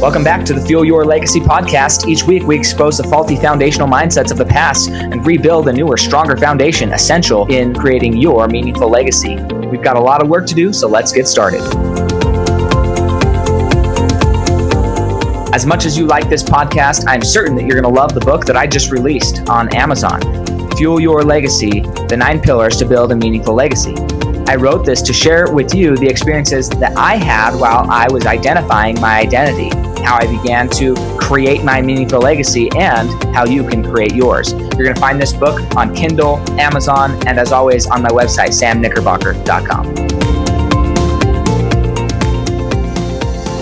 Welcome back to the Fuel Your Legacy podcast. Each week, we expose the faulty foundational mindsets of the past and rebuild a newer, stronger foundation essential in creating your meaningful legacy. We've got a lot of work to do, so let's get started. As much as you like this podcast, I'm certain that you're going to love the book that I just released on Amazon, Fuel Your Legacy, The 9 Pillars to Build a Meaningful Legacy. I wrote this to share with you the experiences that I had while I was identifying my identity, how I began to create my meaningful legacy, and how you can create yours. You're going to find this book on Kindle, Amazon, and as always on my website, samknickerbocker.com.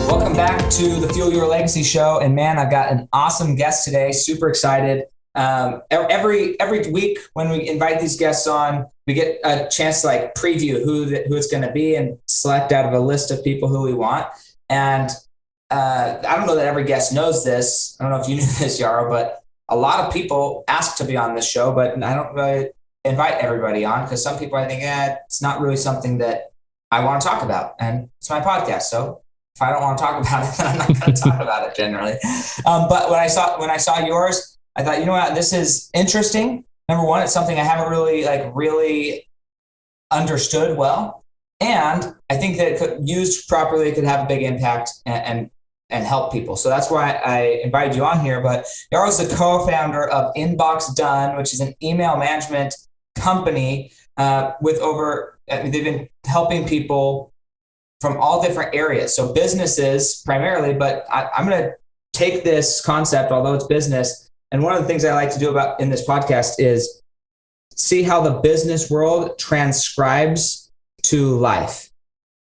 Welcome back to the Fuel Your Legacy show. And man, I've got an awesome guest today. Super excited. Every week when we invite these guests on, we get a chance to preview who it's going to be and select out of a list of people who we want. And I don't know that every guest knows this. I don't know if you knew this, Yaro, but a lot of people ask to be on this show, but I don't really invite everybody on because some people I think, it's not really something that I want to talk about. And it's my podcast. So if I don't want to talk about it, then I'm not going to talk about it generally. But when I saw yours, I thought, you know what, this is interesting. Number one, it's something I haven't really understood well. And I think that it could, used properly, it could have a big impact and help people. So that's why I invited you on here. But Yaro's the co-founder of Inbox Done, which is an email management company they've been helping people from all different areas. So businesses primarily, but I'm going to take this concept, although it's business. And one of the things I like to do in this podcast is see how the business world transcribes to life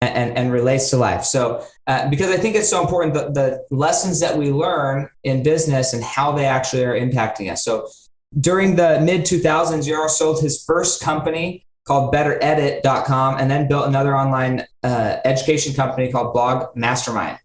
and relates to life. So because I think it's so important, the lessons that we learn in business and how they actually are impacting us. So during the mid 2000s, Yaro sold his first company called betteredit.com and then built another online education company called Blog Mastermind.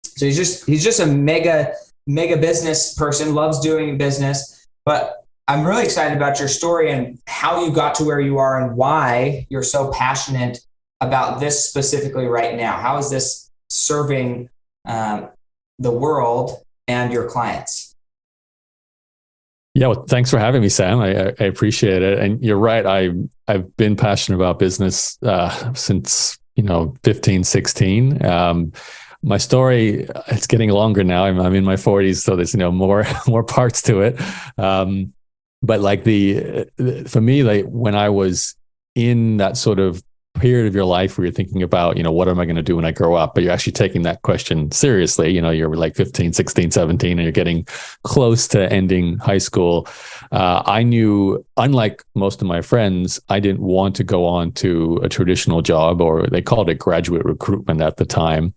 So he's just a mega business person, loves doing business. But I'm really excited about your story and how you got to where you are and why you're so passionate about this specifically right now. How is this serving the world and your clients? Yeah, well, thanks for having me, Sam. I appreciate it. And you're right. I've been passionate about business since 15, 16. My story, it's getting longer now. I'm in my 40s, so there's more parts to it. But for me, when I was in that sort of period of your life where you're thinking about, what am I going to do when I grow up? But you're actually taking that question seriously. You're like 15, 16, 17, and you're getting close to ending high school. I knew, unlike most of my friends, I didn't want to go on to a traditional job, or they called it graduate recruitment at the time.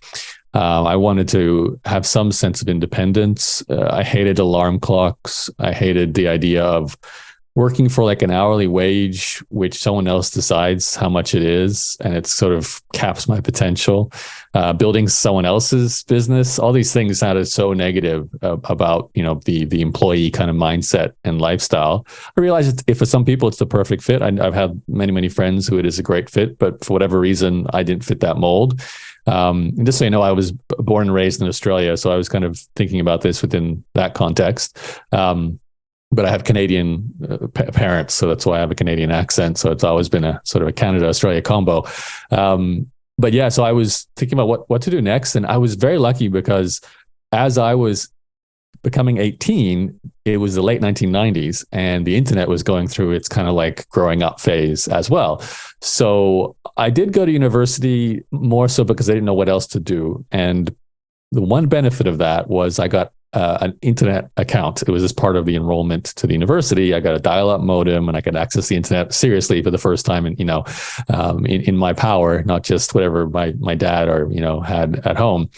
I wanted to have some sense of independence. I hated alarm clocks. I hated the idea of working for an hourly wage, which someone else decides how much it is, and it sort of caps my potential. Building someone else's business, all these things sounded so negative about the employee kind of mindset and lifestyle. I realized if for some people it's the perfect fit. I've had many friends who it is a great fit, but for whatever reason, I didn't fit that mold. And just so you know, I was born and raised in Australia, so I was kind of thinking about this within that context. But I have Canadian parents, so that's why I have a Canadian accent. So it's always been a sort of a Canada-Australia combo. But yeah, so I was thinking about what to do next. And I was very lucky because as I was becoming 18, it was the late 1990s and the internet was going through its kind of growing up phase as well. So I did go to university more so because I didn't know what else to do. And the one benefit of that was I got an internet account. It was as part of the enrollment to the university. I got a dial-up modem and I could access the internet seriously for the first time in my power, not just whatever my dad had at home.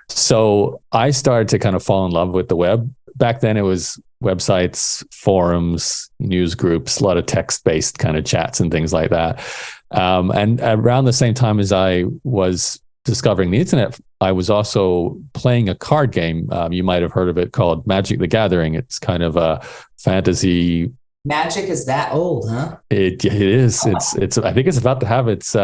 So I started to kind of fall in love with the web. Back then it was websites, forums, news groups, a lot of text-based kind of chats and things like that. And around the same time as I was discovering the internet, I was also playing a card game. You might have heard of it, called Magic the Gathering. It's kind of a fantasy. Magic is that old, huh? It is. It's I think it's about to have its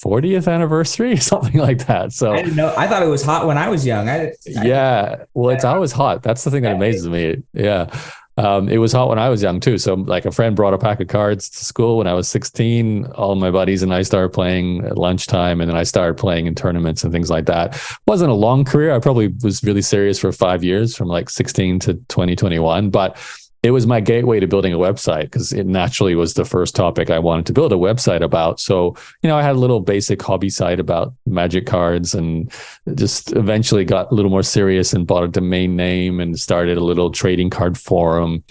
40th anniversary, something like that. So I didn't know. I thought it was hot when I was young. yeah, well, it's always hot. That's the thing that amazes me. Yeah. It was hot when I was young too. So like a friend brought a pack of cards to school when I was 16. All my buddies and I started playing at lunchtime, and then I started playing in tournaments and things like that. Wasn't a long career. I probably was really serious for 5 years, from like 16 to 2021, but it was my gateway to building a website, because it naturally was the first topic I wanted to build a website about. So, I had a little basic hobby site about magic cards, and just eventually got a little more serious and bought a domain name and started a little trading card forum.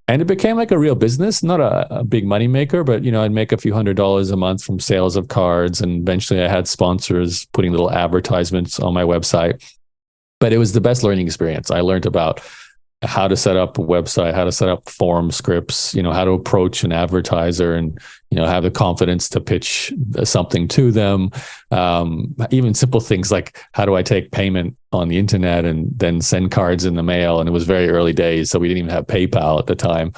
And it became like a real business, not a big money maker, but, I'd make a few $100s a month from sales of cards. And eventually I had sponsors putting little advertisements on my website. But it was the best learning experience. I learned about how to set up a website, how to set up form scripts, how to approach an advertiser and, have the confidence to pitch something to them. Even simple things like, how do I take payment on the internet and then send cards in the mail? And it was very early days, so we didn't even have PayPal at the time.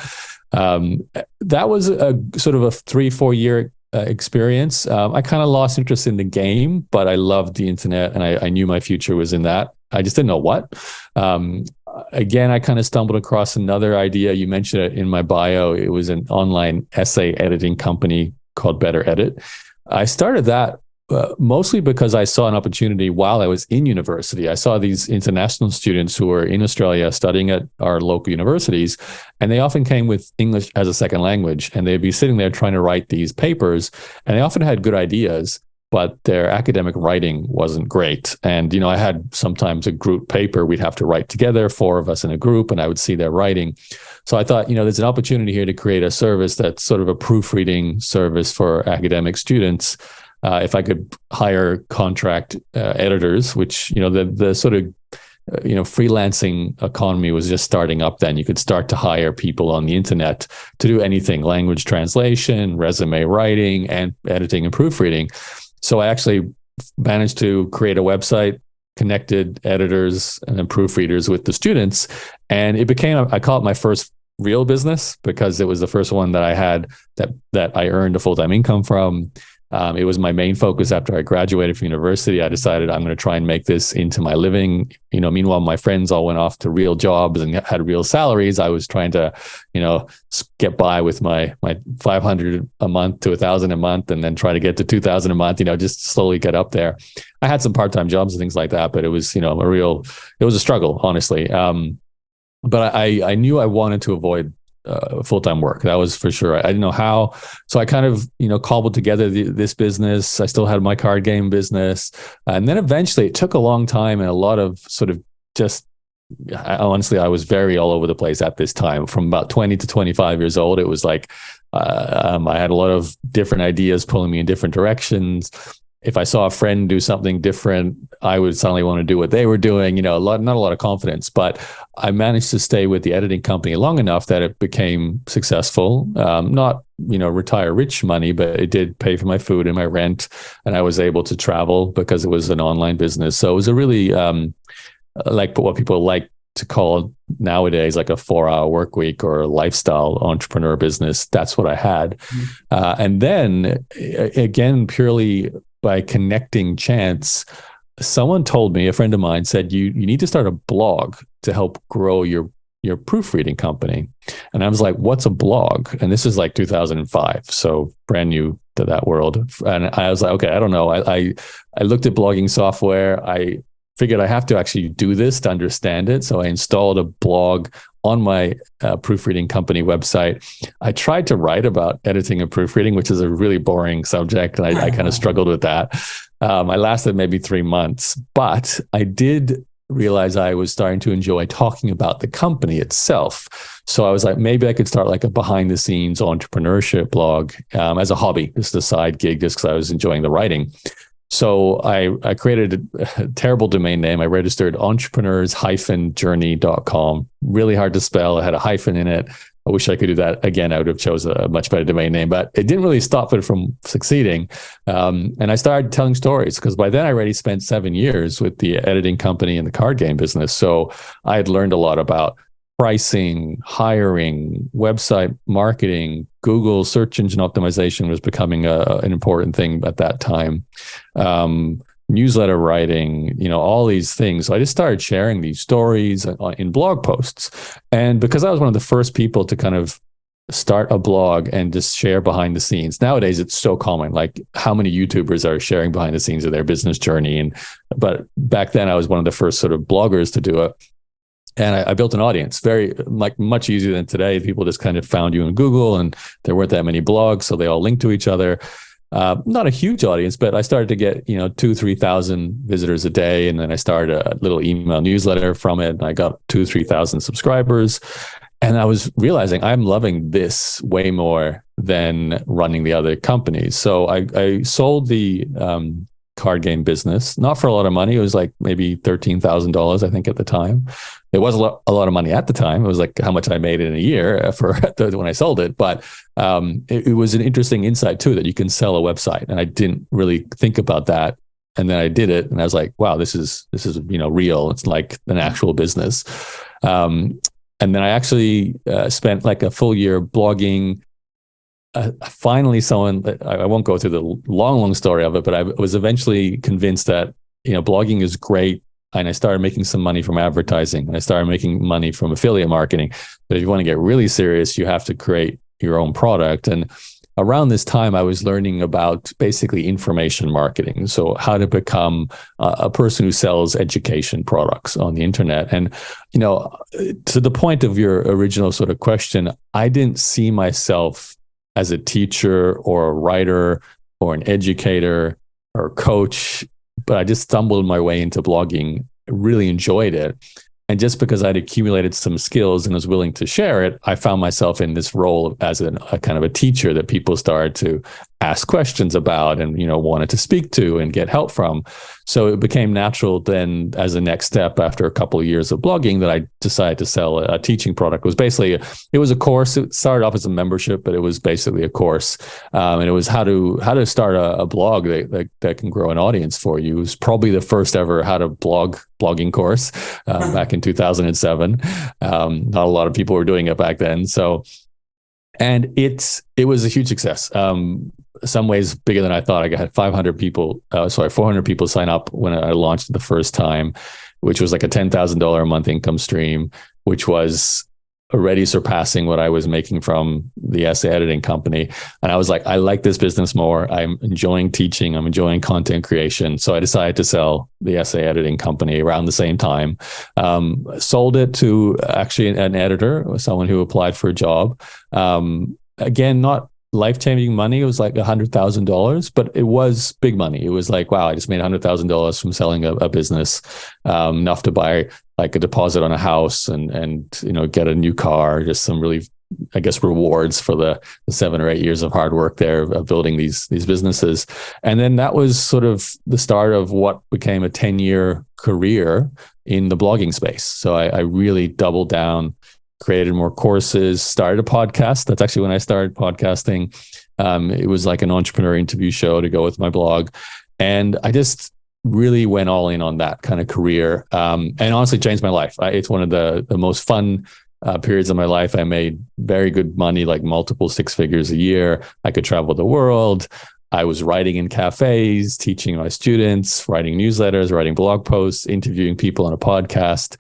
That was a sort of a 3-4 year experience. I kind of lost interest in the game, but I loved the internet, and I knew my future was in that. I just didn't know what. Again, I kind of stumbled across another idea. You mentioned it in my bio. It was an online essay editing company called Better Edit. I started that mostly because I saw an opportunity while I was in university. I saw these international students who were in Australia studying at our local universities, and they often came with English as a second language, and they'd be sitting there trying to write these papers, and they often had good ideas, but their academic writing wasn't great. And, I had sometimes a group paper we'd have to write together, 4 of us in a group, and I would see their writing. So I thought, there's an opportunity here to create a service that's sort of a proofreading service for academic students. If I could hire contract editors, which, the sort of, freelancing economy was just starting up then. You could start to hire people on the internet to do anything: language translation, resume writing, and editing and proofreading. So I actually managed to create a website, connected editors and then proofreaders with the students. And it became, I call it my first real business, because it was the first one that I had that I earned a full-time income from. It was my main focus after I graduated from university. I decided I'm going to try and make this into my living. Meanwhile, my friends all went off to real jobs and had real salaries. I was trying to, get by with my $500 a month to $1,000 a month, and then try to get to $2,000 a month, just slowly get up there. I had some part-time jobs and things like that, but it was, it was a struggle, honestly. But I knew I wanted to avoid full-time work. That was for sure. I didn't know how. So I kind of, cobbled together this business. I still had my card game business. And then eventually it took a long time and a lot of sort of just, honestly, I was very all over the place at this time. From about 20 to 25 years old, it was like, I had a lot of different ideas pulling me in different directions. If I saw a friend do something different, I would suddenly want to do what they were doing. Not a lot of confidence, but I managed to stay with the editing company long enough that it became successful. Not, retire rich money, but it did pay for my food and my rent, and I was able to travel because it was an online business. So it was a really like what people like to call nowadays like a 4-hour work week or a lifestyle entrepreneur business. That's what I had. And then again, purely by connecting chance, someone told me, a friend of mine said, you need to start a blog to help grow your proofreading company. And I was like, what's a blog? And this is like 2005. So brand new to that world. And I was like, okay, I don't know. I looked at blogging software. I figured I have to actually do this to understand it. So I installed a blog on my proofreading company website. I tried to write about editing and proofreading, which is a really boring subject. And I kind of struggled with that. I lasted maybe 3 months, but I did realize I was starting to enjoy talking about the company itself. So I was like, maybe I could start like a behind the scenes entrepreneurship blog as a hobby, just a side gig, just because I was enjoying the writing. So I created a terrible domain name. I registered entrepreneurs-journey.com. Really hard to spell. It had a hyphen in it. I wish I could do that again. I would have chosen a much better domain name, but it didn't really stop it from succeeding. And I started telling stories, because by then I already spent 7 years with the editing company and the card game business. So I had learned a lot about pricing, hiring, website marketing, Google search engine optimization was becoming an important thing at that time. Newsletter writing, all these things. So I just started sharing these stories in blog posts. And because I was one of the first people to kind of start a blog and just share behind the scenes. Nowadays, it's so common. Like, how many YouTubers are sharing behind the scenes of their business journey? But back then, I was one of the first sort of bloggers to do it. And I built an audience, very much easier than today. People just kind of found you in Google, and there weren't that many blogs, so they all linked to each other. Not a huge audience, but I started to get 2,000-3,000 visitors a day, and then I started a little email newsletter from it, and I got 2,000-3,000 subscribers. And I was realizing I'm loving this way more than running the other companies. So I sold the card game business, not for a lot of money. It was like maybe $13,000, I think, at the time. It was a lot of money at the time. It was like how much I made in a year when I sold it. But it was an interesting insight too, that you can sell a website. And I didn't really think about that. And then I did it, and I was like, wow, this is real. It's like an actual business. And then I actually spent like a full year blogging. Finally, I won't go through the long story of it, but I was eventually convinced that, blogging is great. And I started making some money from advertising, and I started making money from affiliate marketing. But if you want to get really serious, you have to create your own product. And around this time, I was learning about basically information marketing. So how to become a person who sells education products on the internet. And, to the point of your original sort of question, I didn't see myself as a teacher or a writer or an educator or a coach, but I just stumbled my way into blogging, really enjoyed it. And just because I'd accumulated some skills and was willing to share it, I found myself in this role as a kind of a teacher that people started to ask questions about and, wanted to speak to and get help from. So it became natural then, as a next step after a couple of years of blogging, that I decided to sell a teaching product. It was a course. It started off as a membership, but it was basically a course. And it was how to start a blog that can grow an audience for you. It was probably the first ever how to blogging course back in 2007. Not a lot of people were doing it back then. And it was a huge success. Some ways bigger than I thought. I had 400 people sign up when I launched it the first time, which was like a $10,000 a month income stream, which was already surpassing what I was making from the essay editing company. And I was like, I like this business more. I'm enjoying teaching. I'm enjoying content creation. So I decided to sell the essay editing company around the same time. Sold it to actually an editor, someone who applied for a job. Again, not life-changing money. It was like $100,000, but it was big money. It was like, wow, I just made $100,000 from selling a business, enough to buy like a deposit on a house and get a new car, just some really, I guess, rewards for the 7 or 8 years of hard work there of building these businesses. And then that was sort of the start of what became a 10-year career in the blogging space. So I really doubled down, created more courses, started a podcast. That's actually when I started podcasting. It was like an entrepreneur interview show to go with my blog. And I just really went all in on that kind of career. And honestly changed my life. It's one of the most fun periods of my life. I made very good money, like multiple 6 figures a year. I could travel the world. I was writing in cafes, teaching my students, writing newsletters, writing blog posts, interviewing people on a podcast.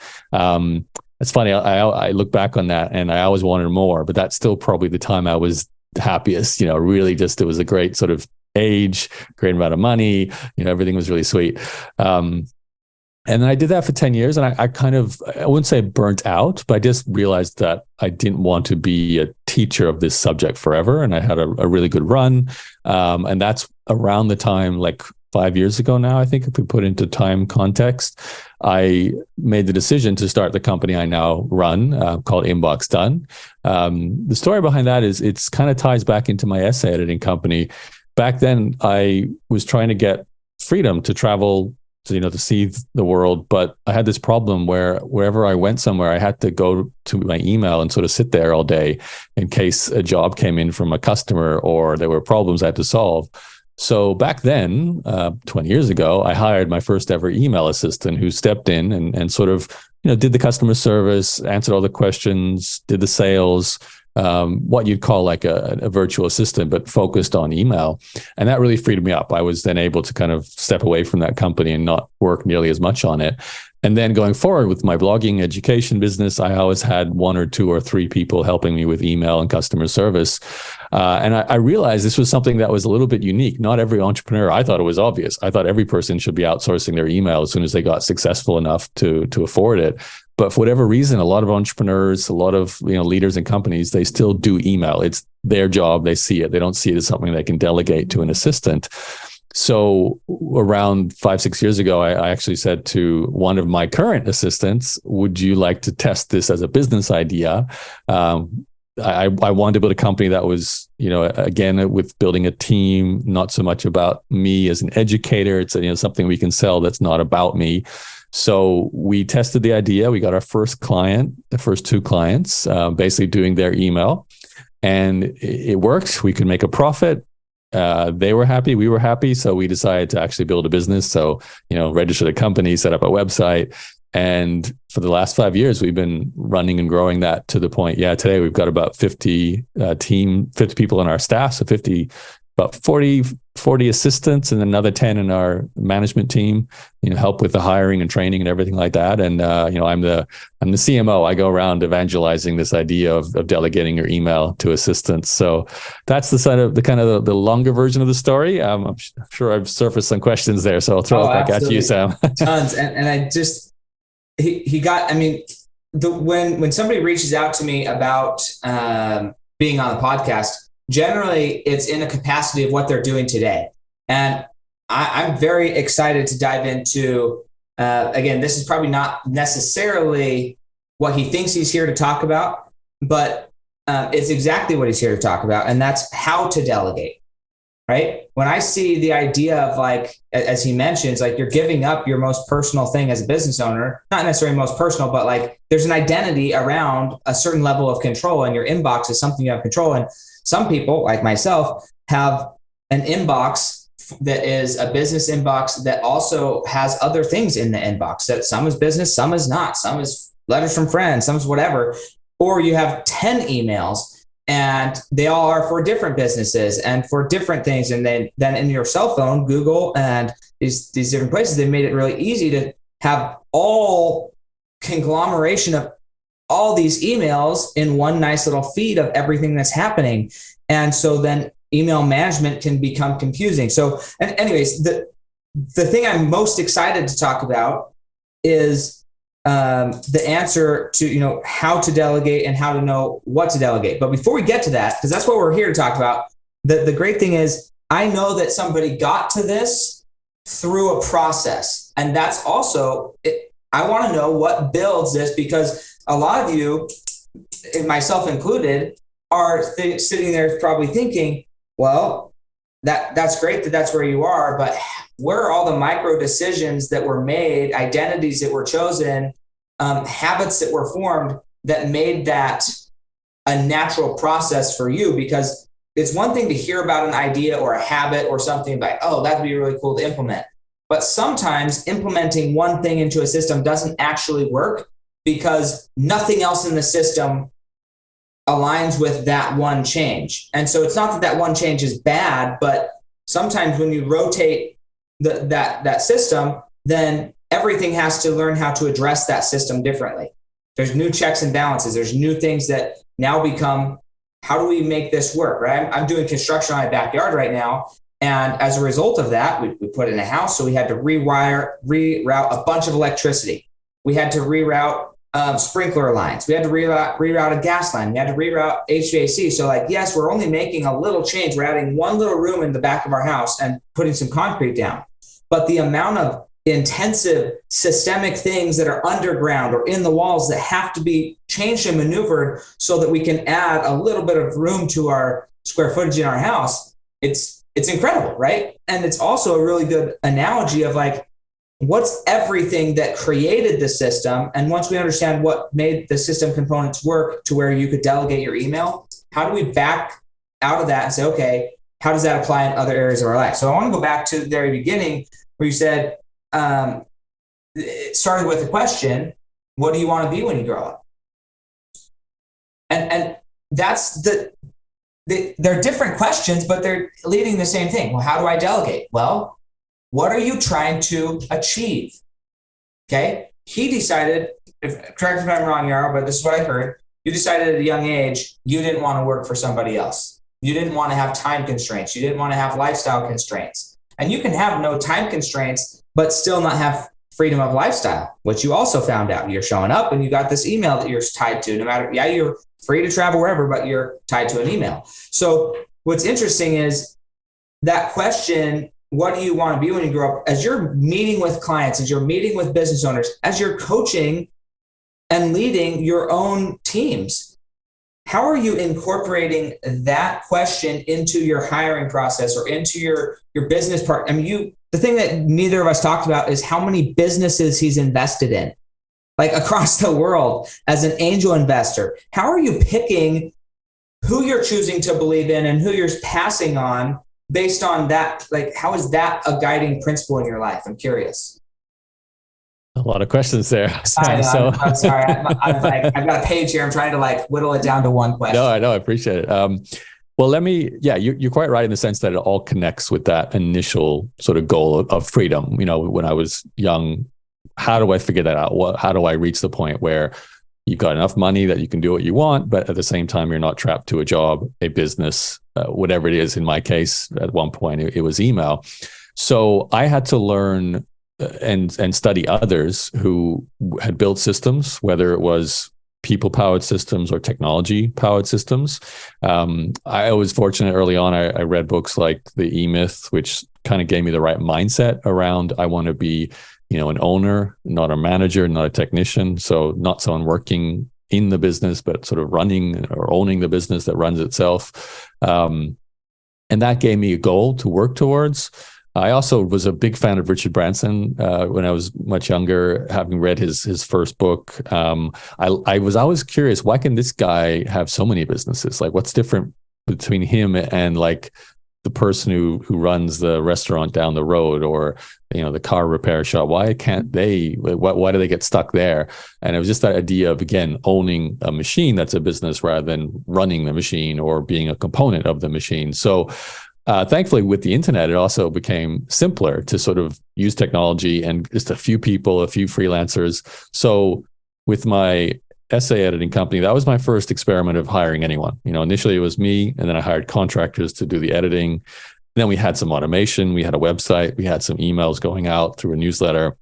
It's funny, I look back on that and I always wanted more, but that's still probably the time I was happiest, really just, it was a great sort of age, great amount of money, everything was really sweet. And then I did that for 10 years and I wouldn't say burnt out, but I just realized that I didn't want to be a teacher of this subject forever. And I had a really good run. And that's around the time, like 5 years ago now, I think, if we put into time context, I made the decision to start the company I now run called Inbox Done. The story behind that is it's kind of ties back into my essay editing company. Back then, I was trying to get freedom to travel, to see the world. But I had this problem where wherever I went somewhere, I had to go to my email and sort of sit there all day in case a job came in from a customer or there were problems I had to solve. So back then, 20 years ago, I hired my first ever email assistant who stepped in and sort of did the customer service, answered all the questions, did the sales, what you'd call like a virtual assistant, but focused on email. And that really freed me up. I was then able to kind of step away from that company and not work nearly as much on it. And then going forward with my blogging education business, I always had 1 or 2 or 3 people helping me with email and customer service. And I realized this was something that was a little bit unique. Not every entrepreneur, I thought it was obvious. I thought every person should be outsourcing their email as soon as they got successful enough to afford it. But for whatever reason, a lot of entrepreneurs, a lot of leaders in companies, they still do email. It's their job. They see it. They don't see it as something they can delegate to an assistant. So around 5-6 years ago, I actually said to one of my current assistants, would you like to test this as a business idea? I wanted to build a company that was, again, with building a team, not so much about me as an educator. It's something we can sell that's not about me. So we tested the idea. We got our first client, the first 2 clients, basically doing their email, and it worked. We could make a profit. They were happy. We were happy. So we decided to actually build a business. So, register the company, set up a website. And for the last 5 years, we've been running and growing that to the point. Today we've got about 50 people on our staff. So about 40 assistants and another 10 in our management team, help with the hiring and training and everything like that. And, I'm the CMO. I go around evangelizing this idea of delegating your email to assistants. So that's the longer version of the story. I'm sure I've surfaced some questions there. So I'll throw it back at you, Sam. Tons. And I just, when somebody reaches out to me about being on the podcast, generally it's in a capacity of what they're doing today. And I'm very excited to dive into, again, this is probably not necessarily what he thinks he's here to talk about, but it's exactly what he's here to talk about. And that's how to delegate, right? When I see the idea of, like, as he mentions, like, you're giving up your most personal thing as a business owner, not necessarily most personal, but like there's an identity around a certain level of control, and your inbox is something you have control. And some people, like myself, have an inbox that is a business inbox that also has other things in the inbox, that some is business, some is not, some is letters from friends, some is whatever. Or you have 10 emails and they all are for different businesses and for different things. And then in your cell phone, Google and these different places, they made it really easy to have all conglomeration of all these emails in one nice little feed of everything that's happening. And so then email management can become confusing. So, and anyways, the thing I'm most excited to talk about is the answer to, how to delegate and how to know what to delegate. But before we get to that, because that's what we're here to talk about, the great thing is I know that somebody got to this through a process. And that's also, I want to know what builds this, because a lot of you, myself included, are sitting there probably thinking, well, that's great that's where you are, but where are all the micro decisions that were made, identities that were chosen, habits that were formed that made that a natural process for you? Because it's one thing to hear about an idea or a habit or something like, oh, that'd be really cool to implement. But sometimes implementing one thing into a system doesn't actually work because nothing else in the system aligns with that one change. And so it's not that one change is bad, but sometimes when you rotate that system, then everything has to learn how to address that system differently. There's new checks and balances. There's new things that now become, how do we make this work, right? I'm doing construction on my backyard right now. And as a result of that, we put in a house. So we had to reroute a bunch of electricity. We had to reroute sprinkler lines. We had to reroute a gas line. We had to reroute HVAC. So yes, we're only making a little change. We're adding one little room in the back of our house and putting some concrete down. But the amount of intensive systemic things that are underground or in the walls that have to be changed and maneuvered so that we can add a little bit of room to our square footage in our house, it's incredible, right? And it's also a really good analogy of what's everything that created the system? And once we understand what made the system components work to where you could delegate your email, how do we back out of that and say, okay, how does that apply in other areas of our life? So I want to go back to the very beginning where you said, it started with a question. what do you want to be when you grow up? And that's they're different questions, but they're leading the same thing. Well, how do I delegate? Well, what are you trying to achieve? Okay. He decided, correct me if I'm wrong, Yaro, but this is what I heard. You decided at a young age, you didn't want to work for somebody else. You didn't want to have time constraints. You didn't want to have lifestyle constraints. And you can have no time constraints, but still not have freedom of lifestyle, which you also found out. You're showing up and you got this email that you're tied to, no matter, yeah, you're free to travel wherever, but you're tied to an email. So what's interesting is that question, what do you want to be when you grow up? As you're meeting with clients, as you're meeting with business owners, as you're coaching and leading your own teams, how are you incorporating that question into your hiring process or into your business part? I mean, the thing that neither of us talked about is how many businesses he's invested in, like across the world as an angel investor. How are you picking who you're choosing to believe in and who you're passing on based on that? Like, how is that a guiding principle in your life? I'm curious. A lot of questions there. I know, I'm sorry. I've got a page here. I'm trying to whittle it down to one question. No, I know. I appreciate it. Well, you're quite right in the sense that it all connects with that initial sort of goal of freedom. You know, when I was young, how do I figure that out? How do I reach the point where you've got enough money that you can do what you want, but at the same time, you're not trapped to a job, a business, whatever it is. In my case, at one point, it was email. So I had to learn and study others who had built systems, whether it was people-powered systems or technology-powered systems. I was fortunate early on. I read books like The E-Myth, which kind of gave me the right mindset around I want to be, an owner, not a manager, not a technician. So not someone working in the business, but sort of running or owning the business that runs itself. And that gave me a goal to work towards. I also was a big fan of Richard Branson when I was much younger, having read his first book. I was always curious, why can this guy have so many businesses? Like, what's different between him and the person who runs the restaurant down the road or the car repair shop? Why can't they? Why do they get stuck there? And it was just that idea of, again, owning a machine that's a business rather than running the machine or being a component of the machine. So thankfully, with the internet, it also became simpler to sort of use technology and just a few people, a few freelancers. So with my essay editing company, that was my first experiment of hiring anyone. Initially it was me, and then I hired contractors to do the editing. And then we had some automation. We had a website. We had some emails going out through a newsletter.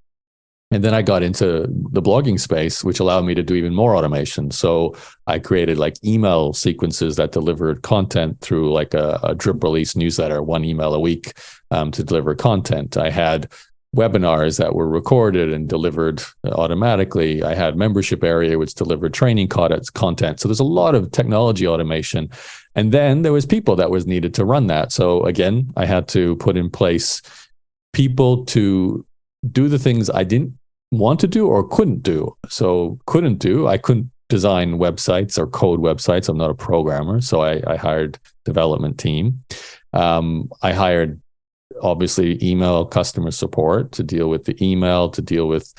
And then I got into the blogging space, which allowed me to do even more automation. So I created email sequences that delivered content through a drip release newsletter, one email a week to deliver content. I had webinars that were recorded and delivered automatically. I had membership area, which delivered training content. So there's a lot of technology automation. And then there was people that was needed to run that. So again, I had to put in place people to do the things I didn't want to do or couldn't do. So I couldn't design websites or code websites. I'm not a programmer. So I hired development team. I hired obviously email customer support to deal with the email, to deal with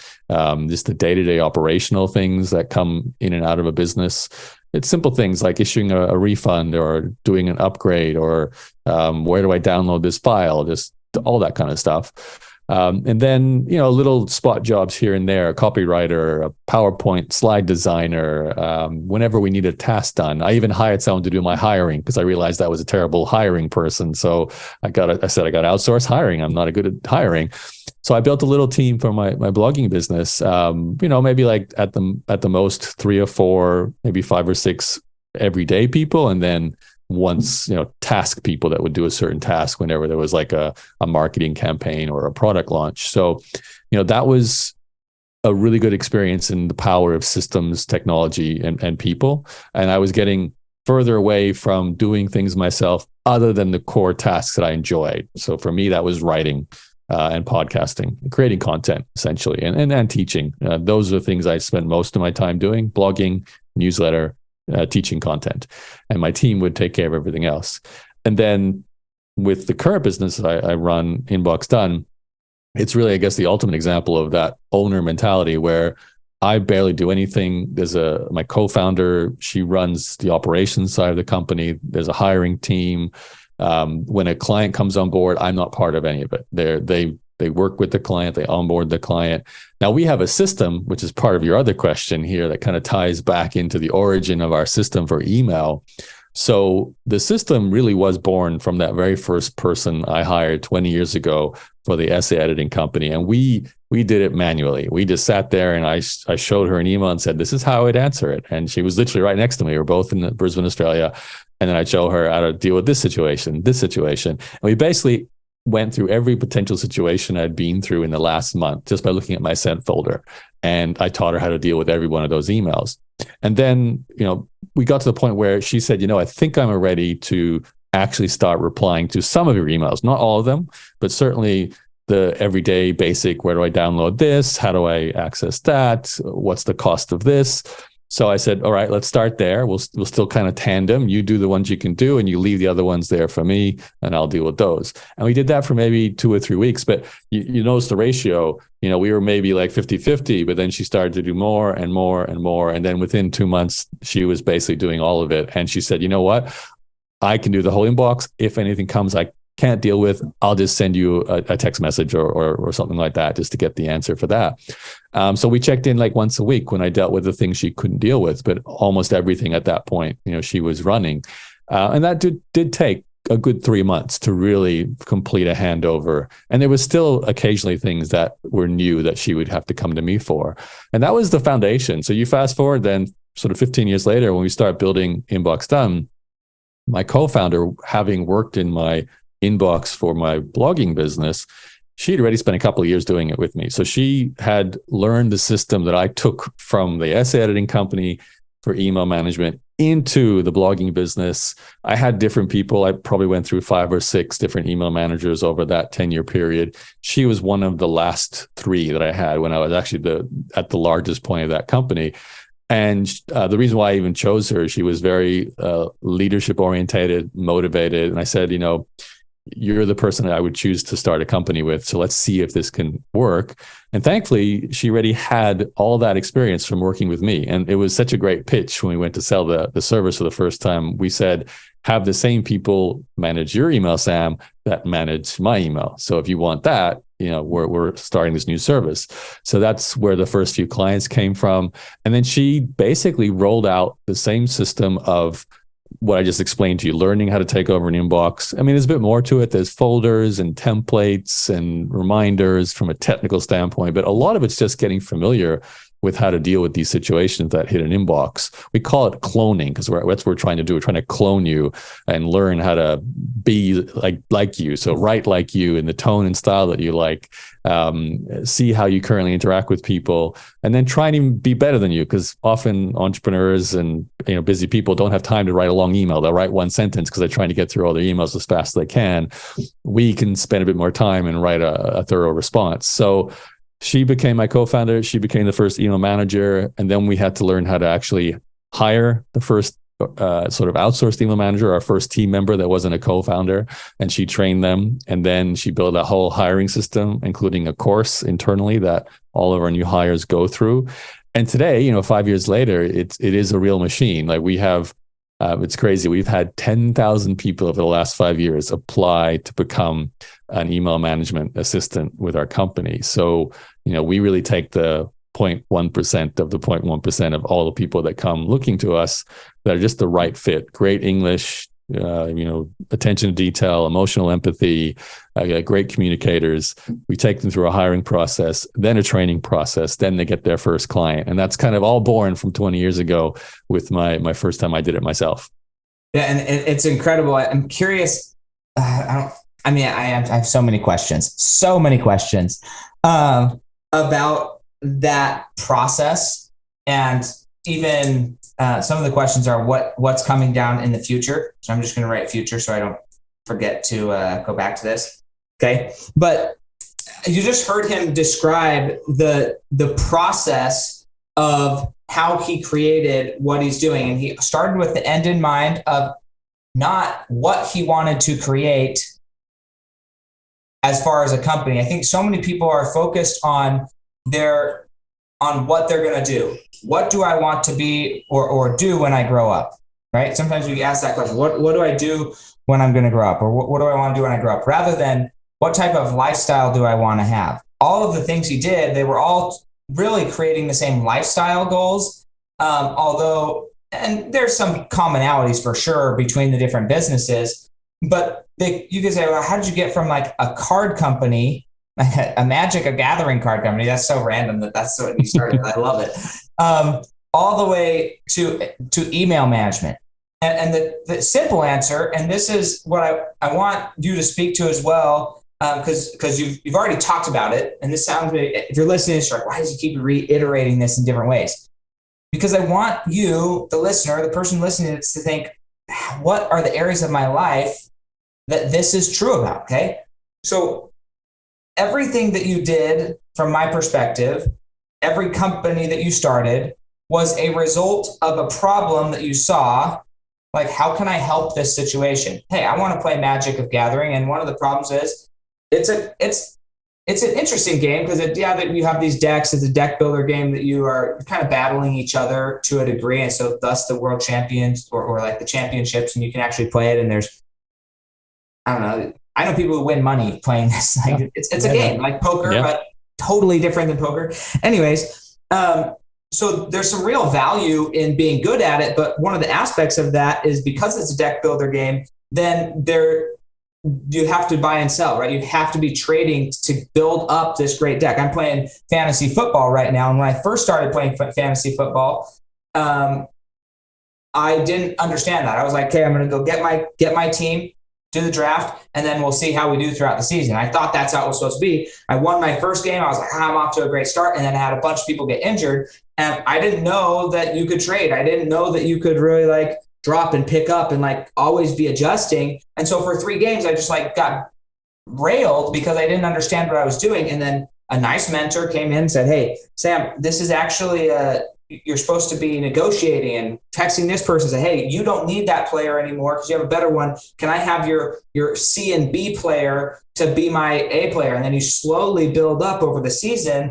just the day-to-day operational things that come in and out of a business. It's simple things like issuing a refund or doing an upgrade or where do I download this file, just all that kind of stuff. And then, little spot jobs here and there, a copywriter, a PowerPoint slide designer, whenever we need a task done. I even hired someone to do my hiring because I realized I was a terrible hiring person. So I said I got to outsource hiring. I'm not good at hiring. So I built a little team for my blogging business, maybe at the most 3 or 4, maybe 5 or 6 everyday people. And then once, task people that would do a certain task whenever there was a marketing campaign or a product launch. So, that was a really good experience in the power of systems, technology, and people. And I was getting further away from doing things myself other than the core tasks that I enjoyed. So for me, that was writing and podcasting, creating content essentially, and teaching. Those are the things I spent most of my time doing: blogging, newsletter, teaching content, and my team would take care of everything else. And then with the current business that I run, Inbox Done, it's really, I guess, the ultimate example of that owner mentality where I barely do anything. There's my co-founder, she runs the operations side of the company. There's a hiring team. When a client comes on board, I'm not part of any of it. They work with the client, they onboard the client. Now we have a system, which is part of your other question here, that kind of ties back into the origin of our system for email. So the system really was born from that very first person I hired 20 years ago for the essay editing company. And we did it manually. We just sat there and I showed her an email and said, this is how I'd answer it. And she was literally right next to me. We were both in Brisbane, Australia. And then I'd show her how to deal with this situation. And we basically went through every potential situation I'd been through in the last month just by looking at my sent folder. And I taught her how to deal with every one of those emails. And then, we got to the point where she said, I think I'm ready to actually start replying to some of your emails, not all of them, but certainly the everyday basic, where do I download this? How do I access that? What's the cost of this? So I said, all right, let's start there. We'll still kind of tandem. You do the ones you can do and you leave the other ones there for me and I'll deal with those. And we did that for maybe 2 or 3 weeks, but you notice the ratio, we were maybe like 50-50, but then she started to do more and more and more. And then within 2 months, she was basically doing all of it. And she said, you know what? I can do the whole inbox. If anything comes I can't deal with, I'll just send you a text message or something like that just to get the answer for that. So we checked in like once a week when I dealt with the things she couldn't deal with, but almost everything at that point, she was running. And that did take a good 3 months to really complete a handover. And there was still occasionally things that were new that she would have to come to me for. And that was the foundation. So you fast forward then sort of 15 years later, when we start building Inbox Done, my co-founder, having worked in my inbox for my blogging business, she'd already spent a couple of years doing it with me. So she had learned the system that I took from the essay editing company for email management into the blogging business. I had different people. I probably went through 5 or 6 different email managers over that 10-year period. She was one of the last 3 that I had when I was actually at the largest point of that company. And the reason why I even chose her, she was very leadership orientated, motivated. And I said, you're the person that I would choose to start a company with. So let's see if this can work. And thankfully, she already had all that experience from working with me. And it was such a great pitch when we went to sell the service for the first time. We said, have the same people manage your email, Sam, that manage my email. So if you want that, we're starting this new service. So that's where the first few clients came from. And then she basically rolled out the same system of what I just explained to you, learning how to take over an inbox. I mean, there's a bit more to it. There's folders and templates and reminders from a technical standpoint, but a lot of it's just getting familiar with how to deal with these situations that hit an inbox. We call it cloning because that's what we're trying to do. We're trying to clone you and learn how to be like you. So write like you in the tone and style that you like, see how you currently interact with people, and then try and even be better than you, because often entrepreneurs and busy people don't have time to write a long email. They'll write one sentence because they're trying to get through all their emails as fast as they can. We can spend a bit more time and write a thorough response. So she became my co-founder. She became the first email manager. And then we had to learn how to actually hire the first sort of outsourced email manager, our first team member that wasn't a co-founder. And she trained them. And then she built a whole hiring system, including a course internally that all of our new hires go through. And today, 5 years later, it is a real machine. Like we have, it's crazy. We've had 10,000 people over the last 5 years apply to become an email management assistant with our company. So, we really take the 0.1% of the 0.1% of all the people that come looking to us that are just the right fit, great English, attention to detail, emotional empathy, great communicators. We take them through a hiring process, then a training process, then they get their first client. And that's kind of all born from 20 years ago with my first time I did it myself. Yeah, and it's incredible. I'm curious. I have so many questions about that process, and even some of the questions are what's coming down in the future. So I'm just going to write future so I don't forget to go back to this. Okay, but you just heard him describe the process of how he created what he's doing, and he started with the end in mind of not what he wanted to create as far as a company. I think so many people are focused on their on what they're going to do. What do I want to be or do when I grow up? Right? Sometimes we ask that question, what do I do when I'm going to grow up? Or what do I want to do when I grow up? Rather than what type of lifestyle do I want to have? All of the things he did, they were all really creating the same lifestyle goals. Although, and there's some commonalities for sure between the different businesses, but you could say, well, how did you get from like a card company, a Magic, a Gathering card company? That's so random that's what you started. I love it. All the way to email management. And the simple answer, and this is what I want you to speak to as well, because you've already talked about it, and this sounds, if you're listening, it's like, why does he keep reiterating this in different ways? Because I want you, the listener, the person listening, to think, what are the areas of my life that this is true about? Okay, so everything that you did, from my perspective, every company that you started was a result of a problem that you saw. Like, how can I help this situation? Hey, I want to play Magic of Gathering, and one of the problems is it's an interesting game because that you have these decks. It's a deck builder game that you're kind of battling each other to a degree, and so thus the world champions or like the championships, and you can actually play it. And there's, I don't know, I know people who win money playing this. Like it's a game like poker, but totally different than poker. Anyways, so there's some real value in being good at it, but one of the aspects of that is because it's a deck builder game, then you have to buy and sell, right? You have to be trading to build up this great deck. I'm playing fantasy football right now, and when I first started playing fantasy football, I didn't understand that. I was like, okay, I'm going to go get my team, do the draft, and then we'll see how we do throughout the season. I thought that's how it was supposed to be. I won my first game. I was like, I'm off to a great start. And then I had a bunch of people get injured. And I didn't know that you could trade. I didn't know that you could really like drop and pick up and like always be adjusting. And so for 3 games, I just like got railed because I didn't understand what I was doing. And then a nice mentor came in and said, hey, Sam, this is actually you're supposed to be negotiating and texting this person, say, hey, you don't need that player anymore because you have a better one. Can I have your C and B player to be my A player? And then you slowly build up over the season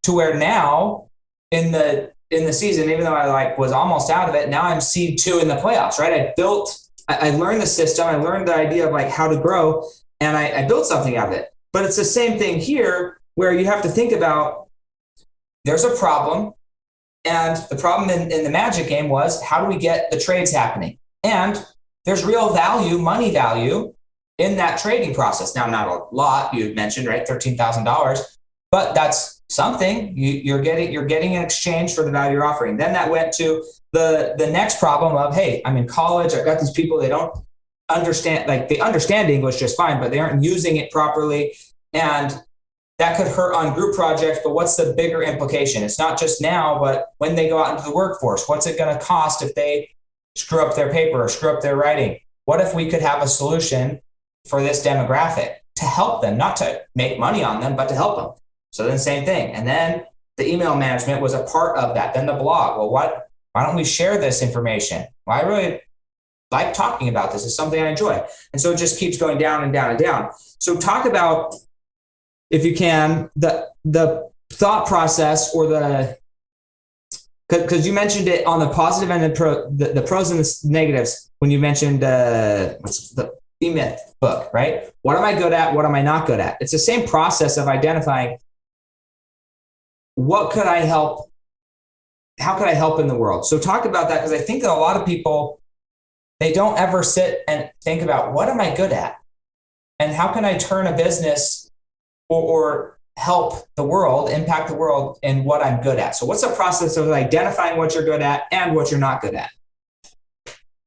to where now in the season, even though I like was almost out of it, now I'm seed 2 in the playoffs, right? I learned the system. I learned the idea of like how to grow, and I built something out of it. But it's the same thing here where you have to think about there's a problem. And the problem in the Magic game was, how do we get the trades happening? And there's real value, money value in that trading process. Now, not a lot, you mentioned, right? $13,000, but that's something you're getting in exchange for the value you're offering. Then that went to the next problem of, hey, I'm in college. I've got these people, they don't understand, like they understand English just fine, but they aren't using it properly. And that could hurt on group projects, but what's the bigger implication? It's not just now, but when they go out into the workforce, what's it going to cost if they screw up their paper or screw up their writing? What if we could have a solution for this demographic to help them, not to make money on them, but to help them? So then same thing. And then the email management was a part of that. Then the blog. Well, why don't we share this information? Well, I really like talking about this. It's something I enjoy. And so it just keeps going down and down and down. So talk about, if you can, the thought process or because you mentioned it on the positive and the pros and the negatives when you mentioned the E-Myth book, right? What am I good at? What am I not good at? It's the same process of identifying what could I help? How could I help in the world? So talk about that, because I think that a lot of people, they don't ever sit and think about what am I good at? And how can I turn a business or help the world, impact the world in what I'm good at? So what's the process of identifying what you're good at and what you're not good at?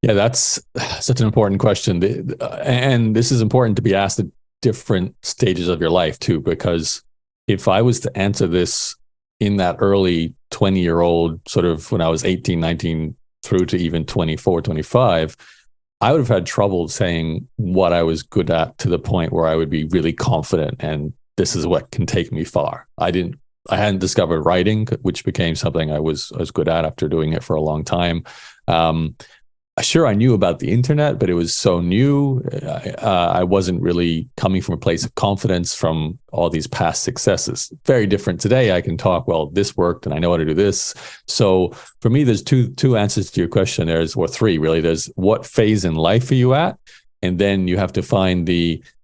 Yeah, that's such an important question. And this is important to be asked at different stages of your life too, because if I was to answer this in that early 20-year-old, sort of when I was 18, 19 through to even 24, 25, I would have had trouble saying what I was good at to the point where I would be really confident and this is what can take me far. I hadn't discovered writing, which became something I was good at after doing it for a long time. sure, I knew about the internet, but it was so new. I wasn't really coming from a place of confidence from all these past successes. Very different today. I can talk, well, this worked and I know how to do this. So for me, there's two answers to your question. Or three, really. There's what phase in life are you at? And then you have to find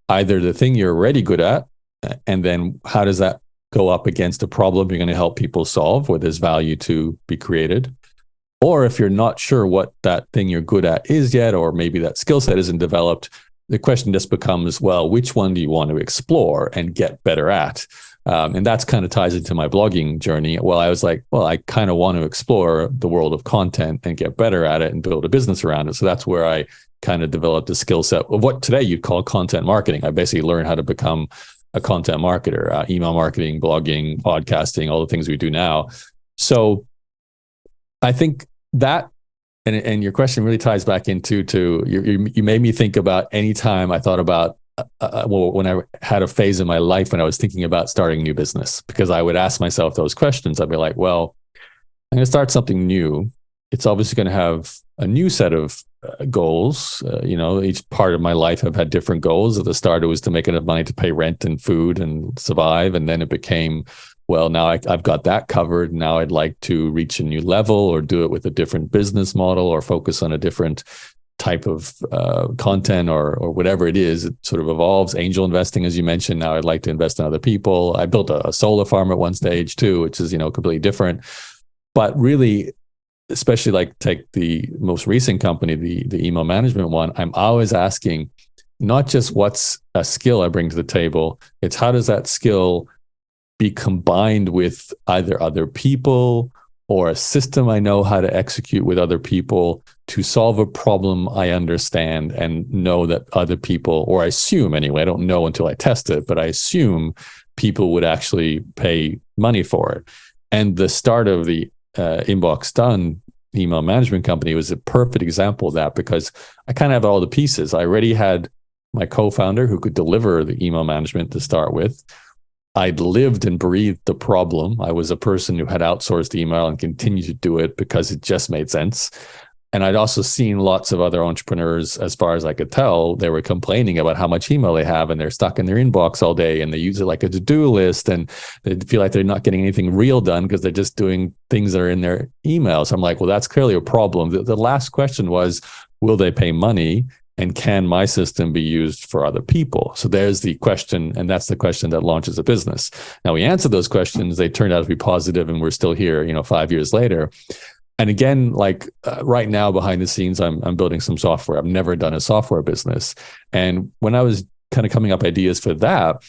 either the thing you're already good at, and then how does that go up against a problem you're going to help people solve where there's value to be created. Or if you're not sure what that thing you're good at is yet, or maybe that skill set isn't developed, the question just becomes, well, which one do you want to explore and get better at? And that's kind of ties into my blogging journey. Well, I was like, well, I kind of want to explore the world of content and get better at it and build a business around it. So that's where I kind of developed a skill set of what today you'd call content marketing. I basically learned how to become a content marketer, email marketing, blogging, podcasting, all the things we do now. So I think that, and your question really ties back into you made me think about any time I thought about when I had a phase in my life when I was thinking about starting a new business, because I would ask myself those questions. I'd be like, well, I'm going to start something new. It's obviously going to have a new set of goals. Each part of my life I've had different goals. At the start, it was to make enough money to pay rent and food and survive. And then it became, well, now I've got that covered. Now I'd like to reach a new level or do it with a different business model or focus on a different type of content or whatever it is. It sort of evolves. Angel investing, as you mentioned. Now I'd like to invest in other people. I built a solar farm at one stage too, which is, completely different. But really, especially like take the most recent company, the email management one, I'm always asking not just what's a skill I bring to the table, it's how does that skill be combined with either other people or a system I know how to execute with other people to solve a problem I understand and know that other people, or I assume anyway, I don't know until I test it, but I assume people would actually pay money for it. And the start of the Inbox Done email management company was a perfect example of that, because I kind of have all the pieces. I already had my co-founder who could deliver the email management to start with. I'd lived and breathed the problem. I was a person who had outsourced email and continued to do it because it just made sense. And I'd also seen lots of other entrepreneurs, as far as I could tell, they were complaining about how much email they have and they're stuck in their inbox all day and they use it like a to-do list and they feel like they're not getting anything real done because they're just doing things that are in their emails. I'm like, well, that's clearly a problem. The last question was, will they pay money? And can my system be used for other people? So there's the question, and that's the question that launches a business. Now, we answered those questions. They turned out to be positive, and we're still here, 5 years later. And again, right now behind the scenes, I'm building some software. I've never done a software business. And when I was kind of coming up ideas for that,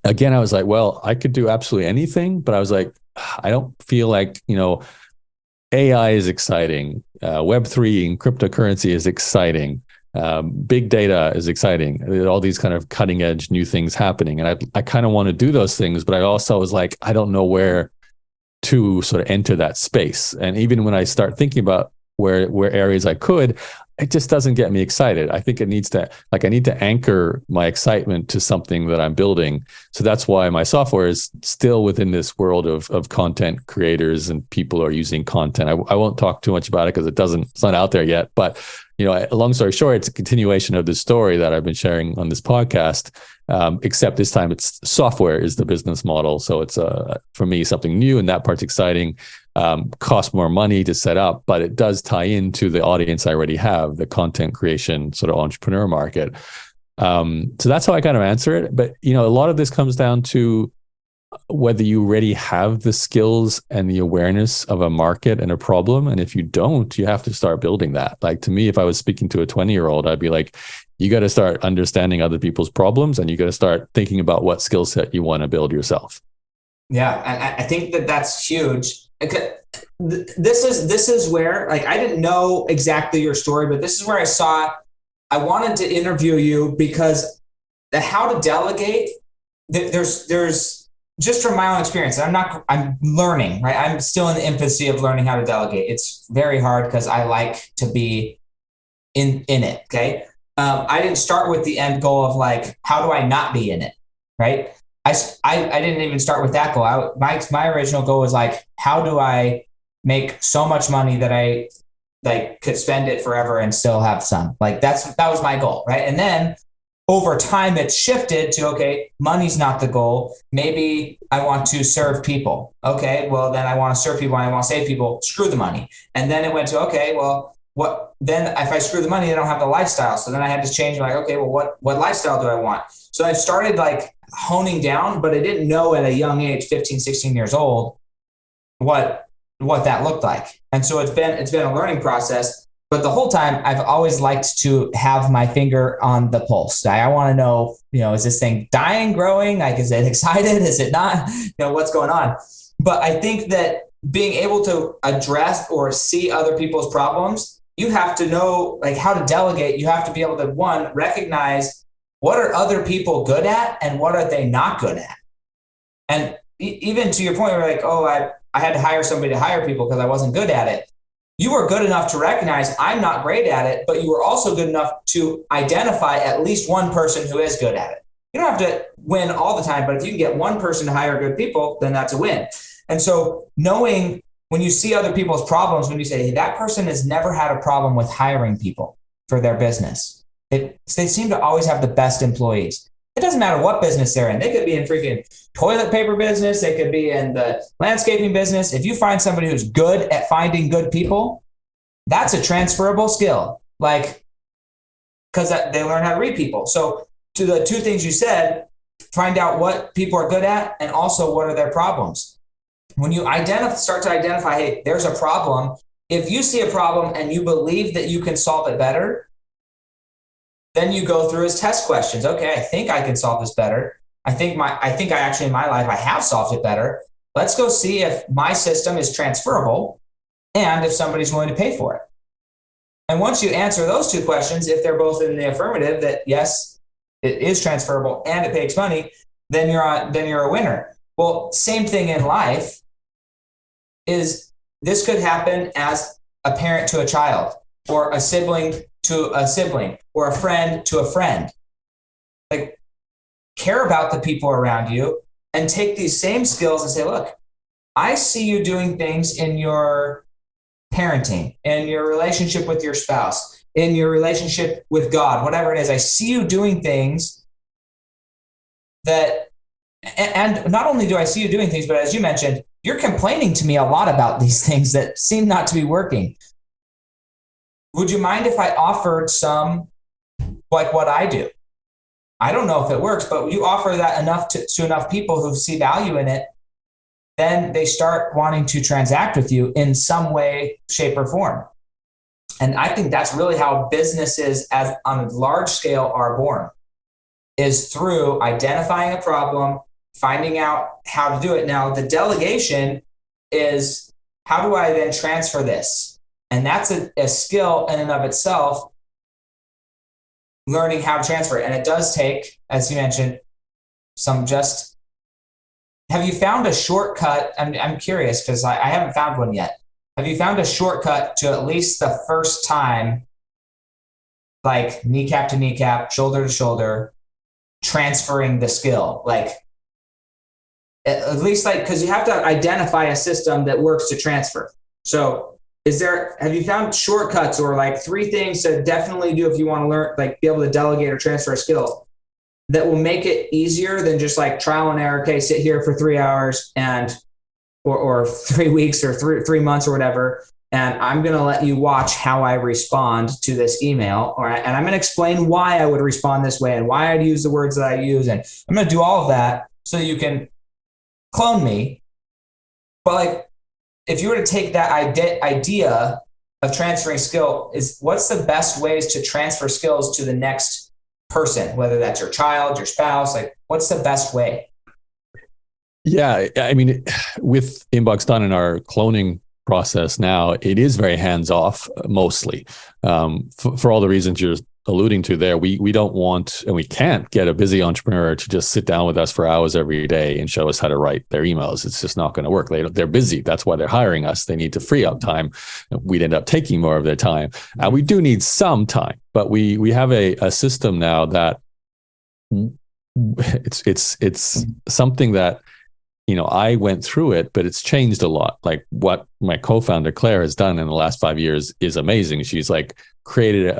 again, I was like, well, I could do absolutely anything, but I was like, I don't feel like, AI is exciting. Web3 and cryptocurrency is exciting. Big data is exciting. All these kind of cutting edge new things happening. And I kind of want to do those things, but I also was like, I don't know where to sort of enter that space. And even when I start thinking about where areas I could, it just doesn't get me excited. I think I need to anchor my excitement to something that I'm building. So that's why my software is still within this world of content creators and people who are using content. I won't talk too much about it because it's not out there yet. But long story short, it's a continuation of the story that I've been sharing on this podcast. Except this time, it's software is the business model. So it's for me something new, and that part's exciting. Costs more money to set up, but it does tie into the audience I already have, the content creation sort of entrepreneur market. So that's how I kind of answer it. But a lot of this comes down to whether you already have the skills and the awareness of a market and a problem. And if you don't, you have to start building that. Like, to me, if I was speaking to a 20-year-old, I'd be like, you got to start understanding other people's problems, and you got to start thinking about what skill set you want to build yourself. Yeah, I think that's huge. This is where, I didn't know exactly your story, but this is where I wanted to interview you, because the how to delegate, there's just from my own experience, I'm learning, right? I'm still in the infancy of learning how to delegate. It's very hard because I like to be in it. Okay. I didn't start with the end goal of how do I not be in it? Right. I didn't even start with that goal. My original goal was how do I make so much money that I like could spend it forever and still have some. Like that was my goal, right? And then over time it shifted to, okay, money's not the goal. Maybe I want to serve people. Okay, well then I want to serve people and I want to save people. Screw the money. And then it went to, okay, well, what then if I screw the money, I don't have the lifestyle. So then I had to change, like, okay, well, what lifestyle do I want? So I started like honing down, but I didn't know at a young age, 15, 16 years old, what that looked like. And so it's been a learning process. But the whole time, I've always liked to have my finger on the pulse. I want to know, is this thing dying, growing? Like, is it excited? Is it not? What's going on? But I think that being able to address or see other people's problems, you have to know like how to delegate. You have to be able to, one, recognize what are other people good at and what are they not good at. And even to your point, you're like, oh, I had to hire somebody to hire people because I wasn't good at it. You were good enough to recognize I'm not great at it, but you were also good enough to identify at least one person who is good at it. You don't have to win all the time, but if you can get one person to hire good people, then that's a win. And so knowing when you see other people's problems, when you say, hey, that person has never had a problem with hiring people for their business. They seem to always have the best employees. It doesn't matter what business they're in. They could be in freaking toilet paper business. They could be in the landscaping business. If you find somebody who's good at finding good people, that's a transferable skill. Like, because they learn how to read people. So to the two things you said, find out what people are good at and also what are their problems. When you start to identify, hey, there's a problem. If you see a problem and you believe that you can solve it better, then you go through his test questions. Okay, I think I can solve this better. I think I actually in my life, I have solved it better. Let's go see if my system is transferable and if somebody's willing to pay for it. And once you answer those two questions, if they're both in the affirmative that yes, it is transferable and it makes money, then you're a winner. Well, same thing in life is this could happen as a parent to a child or a sibling to a sibling or a friend to a friend. Like, care about the people around you and take these same skills and say, look, I see you doing things in your parenting, in your relationship with your spouse, in your relationship with God, whatever it is. I see you doing things that, and not only do I see you doing things, but as you mentioned, you're complaining to me a lot about these things that seem not to be working. Would you mind if I offered some, like what I do? I don't know if it works, but you offer that enough to enough people who see value in it, then they start wanting to transact with you in some way, shape, or form. And I think that's really how businesses on a large scale are born, is through identifying a problem, finding out how to do it. Now, the delegation is, how do I then transfer this? And that's a skill in and of itself, learning how to transfer it. And it does take, as you mentioned, have you found a shortcut? I'm curious because I haven't found one yet. Have you found a shortcut to at least the first time, like kneecap to kneecap, shoulder to shoulder, transferring the skill? Like, at least like, because you have to identify a system that works to transfer. So have you found shortcuts or like 3 things to definitely do if you want to learn, like be able to delegate or transfer a skill that will make it easier than just like trial and error? Okay, sit here for 3 hours or 3 weeks or 3 months or whatever. And I'm going to let you watch how I respond to this email. And I'm going to explain why I would respond this way and why I'd use the words that I use. And I'm going to do all of that so you can clone me. But like, if you were to take that idea of transferring skill, what's the best ways to transfer skills to the next person, whether that's your child, your spouse, like what's the best way? Yeah. I mean, with Inbox Done in our cloning process now, it is very hands-off mostly, for all the reasons you're alluding to there. We don't want, and we can't get a busy entrepreneur to just sit down with us for hours every day and show us how to write their emails. It's just not going to work. They're busy. That's why they're hiring us. They need to free up time. We'd end up taking more of their time. And we do need some time, but we have a system now that it's something that I went through it, but it's changed a lot. Like what my co-founder Claire has done in the last 5 years is amazing. She's like created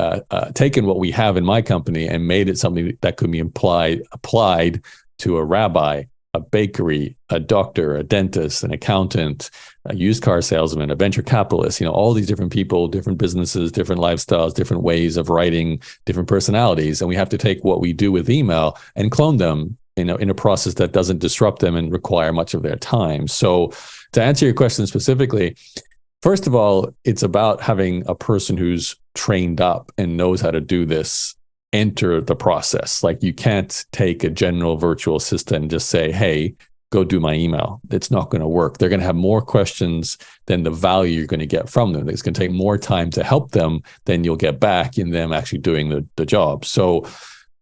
taken what we have in my company and made it something that could be applied to a rabbi, a bakery, a doctor, a dentist, an accountant, a used car salesman, a venture capitalist, all these different people, different businesses, different lifestyles, different ways of writing, different personalities. And we have to take what we do with email and clone them in a process that doesn't disrupt them and require much of their time. So to answer your question specifically, first of all, it's about having a person who's trained up and knows how to do this enter the process. Like you can't take a general virtual assistant and just say, hey, go do my email. It's not going to work. They're going to have more questions than the value you're going to get from them. It's going to take more time to help them than you'll get back in them actually doing the job. So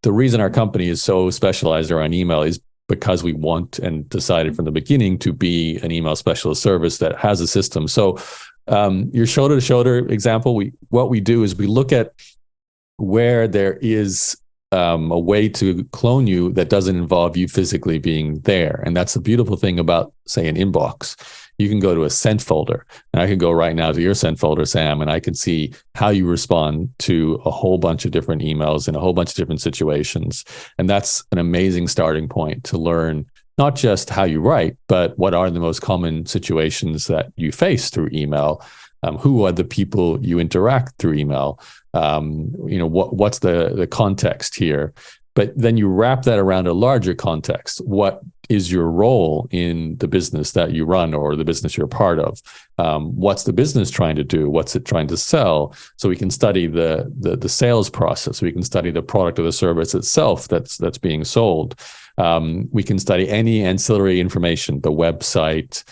the reason our company is so specialized around email is because we want and decided from the beginning to be an email specialist service that has a system. So your shoulder to shoulder example, what we do is we look at where there is a way to clone you that doesn't involve you physically being there. And that's the beautiful thing about, say, an inbox. You can go to a sent folder, and I can go right now to your sent folder, Sam, and I can see how you respond to a whole bunch of different emails in a whole bunch of different situations. And that's an amazing starting point to learn not just how you write, but what are the most common situations that you face through email. Who are the people you interact through email? What's the context here? But then you wrap that around a larger context. What is your role in the business that you run or the business you're a part of? What's the business trying to do? What's it trying to sell? So we can study the sales process. We can study the product or the service itself that's being sold. We can study any ancillary information, the website,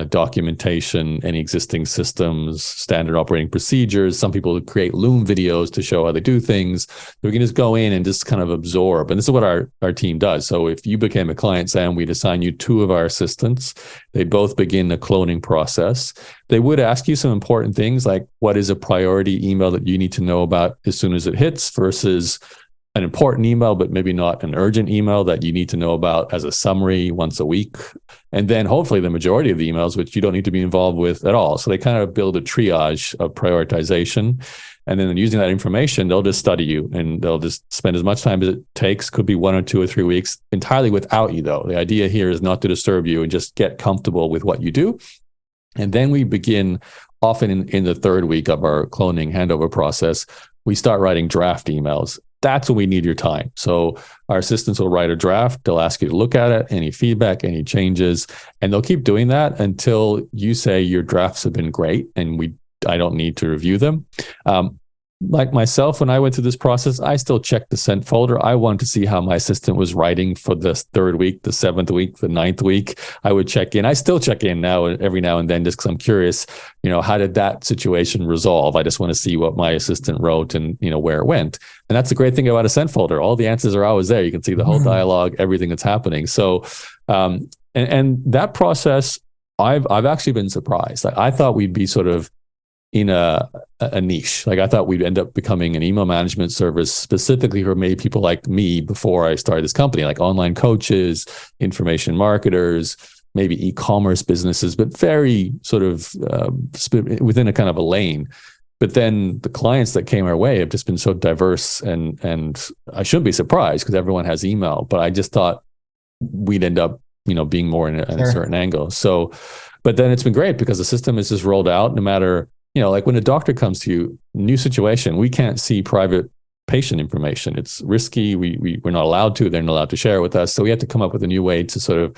documentation, any existing systems, standard operating procedures. Some people create Loom videos to show how they do things. We can just go in and just kind of absorb. And this is what our team does. So if you became a client, Sam, we'd assign you 2 of our assistants. They both begin the cloning process. They would ask you some important things like what is a priority email that you need to know about as soon as it hits versus an important email, but maybe not an urgent email that you need to know about as a summary once a week. And then hopefully the majority of the emails, which you don't need to be involved with at all. So they kind of build a triage of prioritization. And then using that information, they'll just study you and they'll just spend as much time as it takes, could be 1 or 2 or 3 weeks entirely without you though. The idea here is not to disturb you and just get comfortable with what you do. And then we begin often in the 3rd week of our cloning handover process, we start writing draft emails. That's when we need your time. So our assistants will write a draft. They'll ask you to look at it, any feedback, any changes, and they'll keep doing that until you say your drafts have been great and I don't need to review them. Like myself, when I went through this process, I still checked the sent folder. I wanted to see how my assistant was writing for the 3rd week, the 7th week, the 9th week. I would check in. I still check in now, every now and then, just because I'm curious, how did that situation resolve? I just want to see what my assistant wrote and, where it went. And that's the great thing about a sent folder. All the answers are always there. You can see the whole dialogue, everything that's happening. So, and that process, I've actually been surprised. Like, I thought we'd be sort of in a niche. Like I thought we'd end up becoming an email management service specifically for maybe people like me before I started this company, like online coaches, information marketers, maybe e-commerce businesses, but very sort of within a kind of a lane. But then the clients that came our way have just been so diverse, and I shouldn't be surprised because everyone has email, but I just thought we'd end up, being more in a certain angle. So, but then it's been great because the system is just rolled out no matter, like when a doctor comes to you, new situation, we can't see private patient information. It's risky. We're not allowed to. They're not allowed to share it with us. So we have to come up with a new way to sort of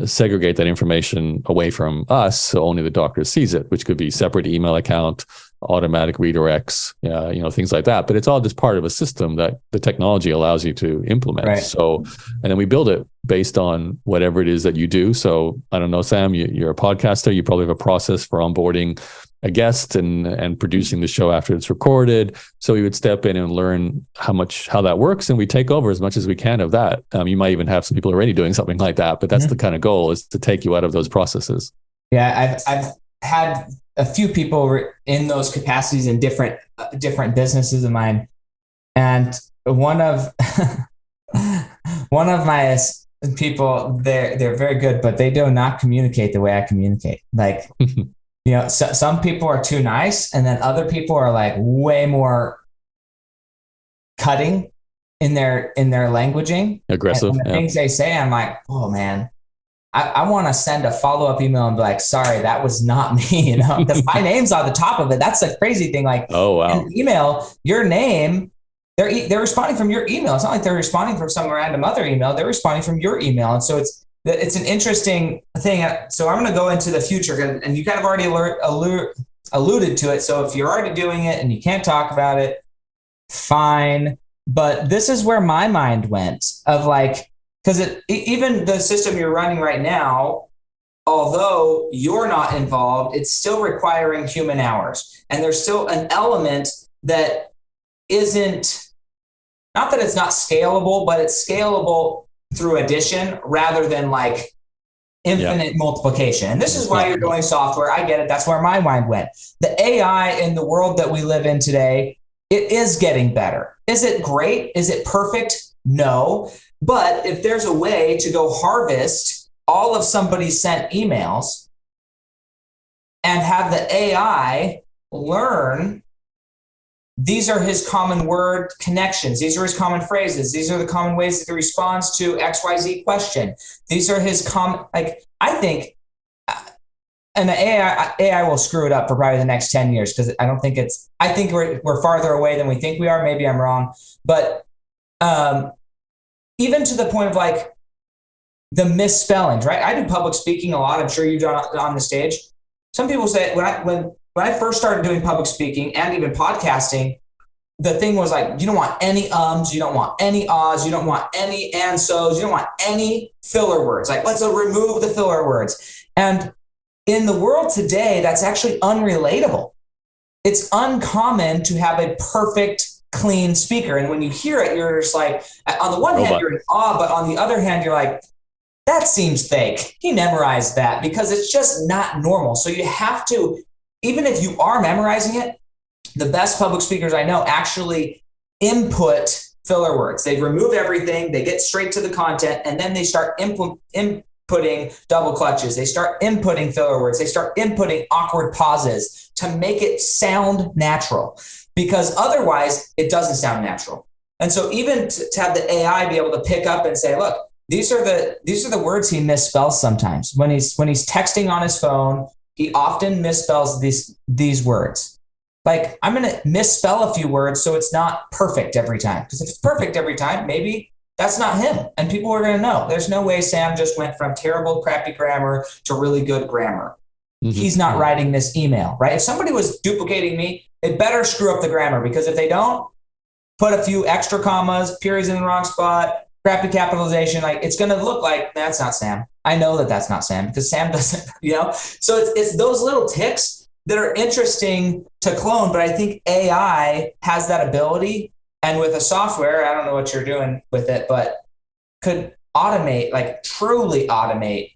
segregate that information away from us so only the doctor sees it, which could be separate email account, automatic redirects, things like that. But it's all just part of a system that the technology allows you to implement. Right. So, and then we build it based on whatever it is that you do. So I don't know, Sam, you're a podcaster. You probably have a process for onboarding a guest and producing the show after it's recorded. So we would step in and learn how that works, and we take over as much as we can of that. You might even have some people already doing something like that, but that's the kind of goal, is to take you out of those processes. Yeah, I've had a few people in those capacities in different businesses of mine, and one of my people, they're very good, but they do not communicate the way I communicate. Like, some people are too nice, and then other people are like way more cutting in their languaging, aggressive. And the things they say, I'm like, oh man, I want to send a follow-up email and be like, sorry, that was not me, because my name's on the top of it. That's the crazy thing. Like, oh wow, in email, your name, they're responding from your email. It's not like they're responding from some random other email. They're responding from your email. And so it's an interesting thing. So I'm going to go into the future, and you kind of already alluded to it. So if you're already doing it and you can't talk about it, fine. But this is where my mind went of like, because even the system you're running right now, although you're not involved, it's still requiring human hours. And there's still an element that isn't, not that it's not scalable, but it's scalable through addition rather than like infinite multiplication. And this is why you're doing software. I get it. That's where my mind went. The AI in the world that we live in today, it is getting better. Is it great? Is it perfect? No. But if there's a way to go harvest all of somebody's sent emails and have the AI learn, these are his common word connections. These are his common phrases. These are the common ways that he responds to XYZ question. These are his common, like, I think, and the AI will screw it up for probably the next 10 years because I think we're farther away than we think we are. Maybe I'm wrong. But even to the point of like the misspellings, right? I do public speaking a lot. I'm sure you've done it on the stage. Some people say when I first started doing public speaking and even podcasting, the thing was like, you don't want any ums, you don't want any ahs, you don't want any and so's, you don't want any filler words. Like, let's remove the filler words. And in the world today, that's actually unrelatable. It's uncommon to have a perfect, clean speaker. And when you hear it, you're just like, on the one hand, you're in awe, but on the other hand, you're like, that seems fake. He memorized that, because it's just not normal. So you have to, even if you are memorizing it, the best public speakers I know actually input filler words. They remove everything, they get straight to the content, and then they start inputting double clutches. They start inputting filler words. They start inputting awkward pauses to make it sound natural, because otherwise it doesn't sound natural. And so even to have the AI be able to pick up and say, look, these are the words he misspells sometimes. When he's texting on his phone, he often misspells these words. Like, I'm going to misspell a few words so it's not perfect every time. Because if it's perfect every time, maybe that's not him. And people are going to know. There's no way Sam just went from terrible, crappy grammar to really good grammar. Mm-hmm. He's not writing this email, right? If somebody was duplicating me, it better screw up the grammar, because if they don't, put a few extra commas, periods in the wrong spot, crappy capitalization, like, it's going to look like that's not Sam. I know that that's not Sam, because Sam doesn't, So it's those little ticks that are interesting to clone, but I think AI has that ability. And with a software, I don't know what you're doing with it, but could automate, like truly automate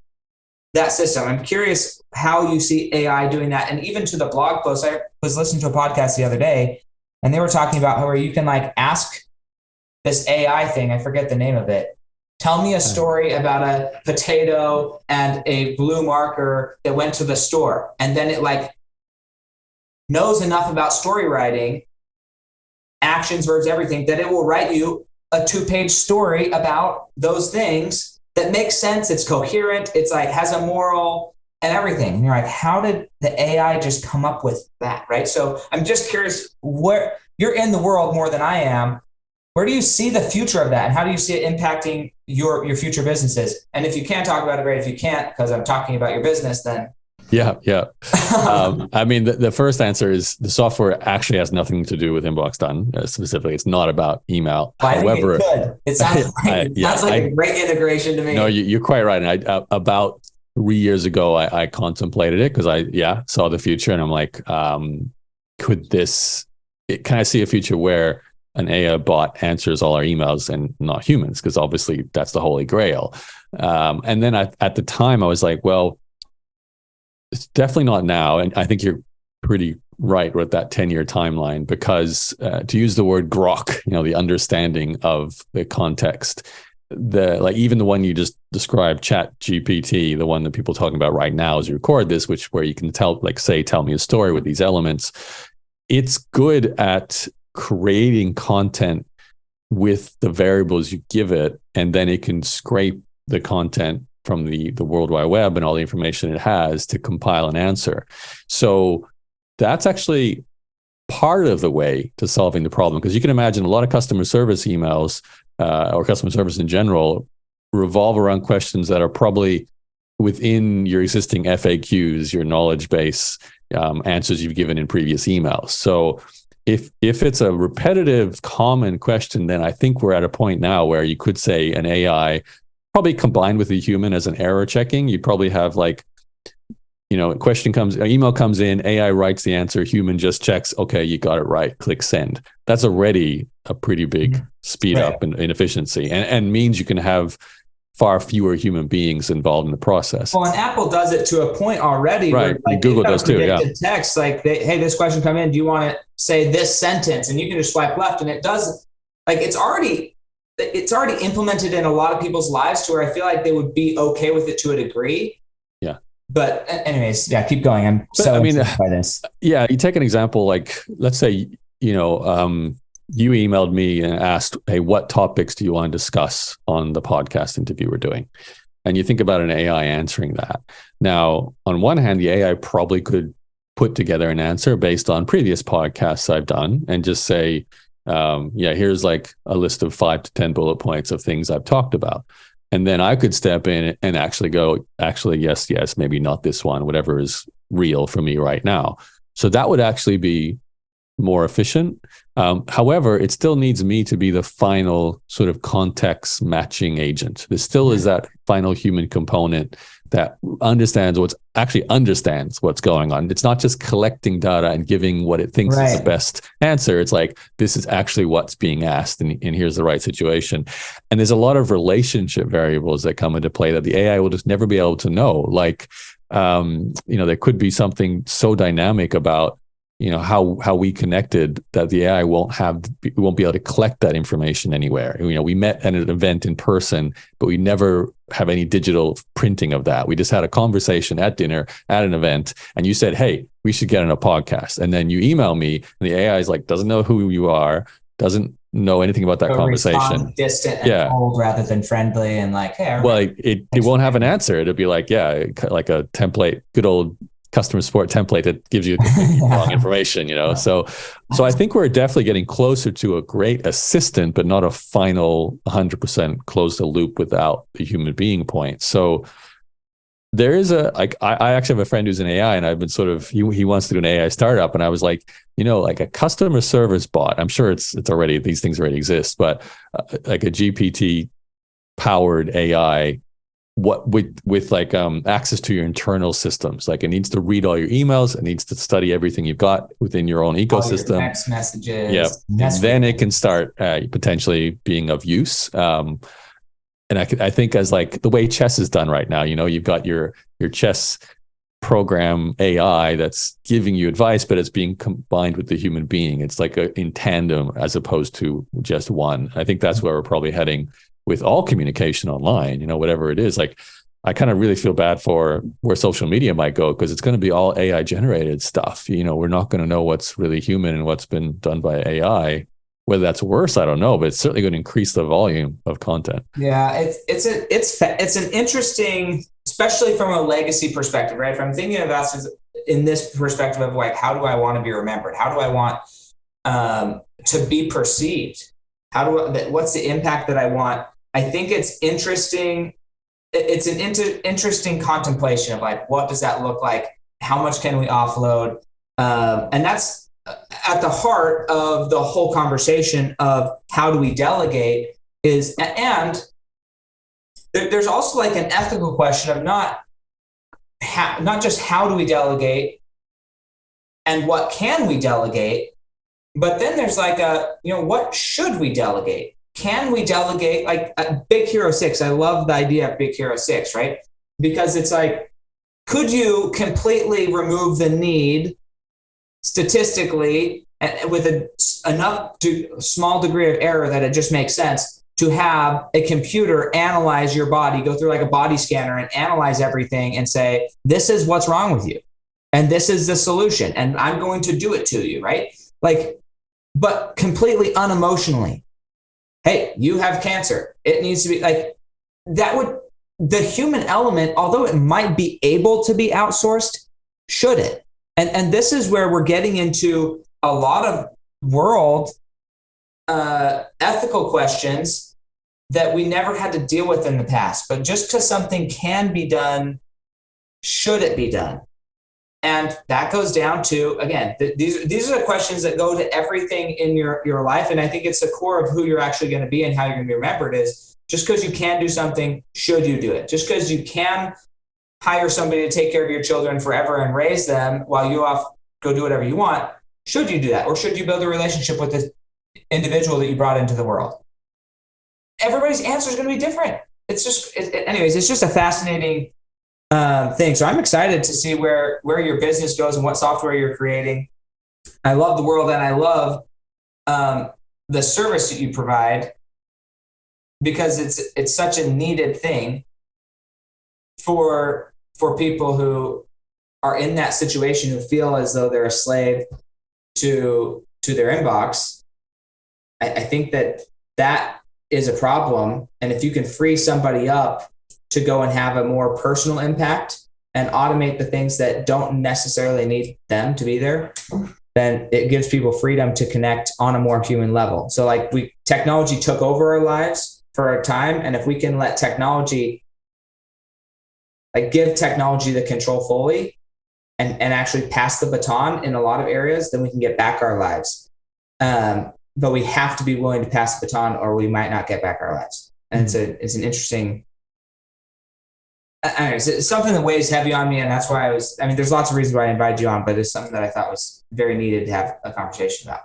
that system. I'm curious how you see AI doing that. And even to the blog post, I was listening to a podcast the other day, and they were talking about how you can like ask this AI thing, I forget the name of it, tell me a story about a potato and a blue marker that went to the store. And then it like knows enough about story writing, actions, verbs, everything, that it will write you a 2-page story about those things that makes sense. It's coherent. It's like has a moral and everything. And you're like, how did the AI just come up with that? Right. So I'm just curious, where you're in the world more than I am. Where do you see the future of that? And how do you see it impacting your future businesses? And if you can talk about it, great. If you can't, because I'm talking about your business, then. Yeah. I mean, the first answer is the software actually has nothing to do with Inbox Done. Specifically, it's not about email. However, it sounds like a great integration to me. No, you're quite right. And about 3 years ago, I contemplated it because I saw the future, and I'm like, can I see a future where an AI bot answers all our emails and not humans? Because obviously that's the holy grail. And then at the time I was like, well, it's definitely not now. And I think you're pretty right with that 10-year timeline, because to use the word grok, the understanding of the context, even the one you just described, Chat GPT, the one that people are talking about right now as you record this, where you can tell me a story with these elements. It's good at creating content with the variables you give it, and then it can scrape the content from the World Wide Web and all the information it has to compile an answer. So that's actually part of the way to solving the problem, because you can imagine a lot of customer service emails or customer service in general revolve around questions that are probably within your existing FAQs, your knowledge base, answers you've given in previous emails. So if it's a repetitive, common question, then I think we're at a point now where you could say an AI, probably combined with a human as an error checking. You'd probably have email comes in, AI writes the answer, human just checks, okay, you got it right, click send. That's already a pretty big speed up in efficiency, and means you can have far fewer human beings involved in the process. Well, and Apple does it to a point already. Right. Where, Google does too. Yeah. Text hey, this question come in. Do you want to say this sentence? And you can just swipe left, and it does. It's already implemented in a lot of people's lives to where I feel like they would be okay with it to a degree. Yeah. But anyways, yeah, keep going. I'm interested by this. Yeah, you take an example like, let's say, you emailed me and asked, hey, what topics do you want to discuss on the podcast interview we're doing? And you think about an AI answering that. Now, on one hand, the AI probably could put together an answer based on previous podcasts I've done and just say, here's like a list of 5 to 10 bullet points of things I've talked about. And then I could step in and actually go, yes, maybe not this one, whatever is real for me right now. So that would actually be more efficient. However, it still needs me to be the final sort of context matching agent. There still is that final human component that understands what's going on. It's not just collecting data and giving what it thinks is the best answer. It's like, this is actually what's being asked, and here's the right situation. And there's a lot of relationship variables that come into play that the AI will just never be able to know. Like, there could be something so dynamic about how we connected that the AI won't be able to collect that information anywhere. We met at an event in person, but we never have any digital printing of that. We just had a conversation at dinner at an event, and you said, hey, we should get on a podcast. And then you email me, and the AI is like, doesn't know who you are, doesn't know anything about that conversation. Distant and cold rather than friendly and like, hey. Well, it won't have an answer. It'll be like, like a template, good old customer support template that gives you wrong information, So I think we're definitely getting closer to a great assistant, but not a final 100% close the loop without the human being point. So there is I actually have a friend who's an AI, and I've been he wants to do an AI startup. And I was like, like a customer service bot, I'm sure it's already, these things already exist, but like a GPT powered AI, with access to your internal systems. Like, it needs to read all your emails, it needs to study everything you've got within your own ecosystem, all your text messages, and then it can start potentially being of use. And I think as like the way chess is done right now, you've got your chess program AI that's giving you advice, but it's being combined with the human being. It's like in tandem as opposed to just one. I think that's where we're probably heading with all communication online, whatever it is. Like, I kind of really feel bad for where social media might go, because it's going to be all AI generated stuff. We're not going to know what's really human and what's been done by AI. Whether that's worse, I don't know, but it's certainly going to increase the volume of content. Yeah, it's an interesting, especially from a legacy perspective, right? If I'm thinking about in this perspective of like, how do I want to be remembered? How do I want to be perceived? What's the impact that I want? I think it's interesting. It's an interesting contemplation of like, what does that look like? How much can we offload? And that's at the heart of the whole conversation of how do we delegate and there's also like an ethical question of not just how do we delegate and what can we delegate, but then there's like what should we delegate? Can we delegate? Like Big Hero 6, I love the idea of Big Hero 6, right? Because it's like, could you completely remove the need statistically with enough small degree of error that it just makes sense? to have a computer analyze your body, go through like a body scanner and analyze everything and say, this is what's wrong with you. And this is the solution. And I'm going to do it to you, right? Like, but completely unemotionally. Hey, you have cancer. It needs to be like, the human element, although it might be able to be outsourced, should it? And this is where we're getting into a lot of world ethical questions that we never had to deal with in the past. But just because something can be done, should it be done? And that goes down to, again, these are the questions that go to everything in your life. And I think it's the core of who you're actually going to be and how you're going to be remembered is, just because you can do something, should you do it? Just because you can hire somebody to take care of your children forever and raise them while you off go do whatever you want, should you do that? Or should you build a relationship with this individual that you brought into the world? Everybody's answer is going to be different. It's just, anyways, it's just a fascinating thing. So I'm excited to see where your business goes and what software you're creating. I love the world and I love the service that you provide, because it's such a needed thing for people who are in that situation, who feel as though they're a slave to their inbox. I think that is a problem. And if you can free somebody up to go and have a more personal impact and automate the things that don't necessarily need them to be there, then it gives people freedom to connect on a more human level. So like technology took over our lives for a time. And if we can let technology, like give technology the control fully and actually pass the baton in a lot of areas, then we can get back our lives. But we have to be willing to pass the baton or we might not get back our lives. And it's an interesting, it's something that weighs heavy on me. And that's why there's lots of reasons why I invited you on, but it's something that I thought was very needed to have a conversation about.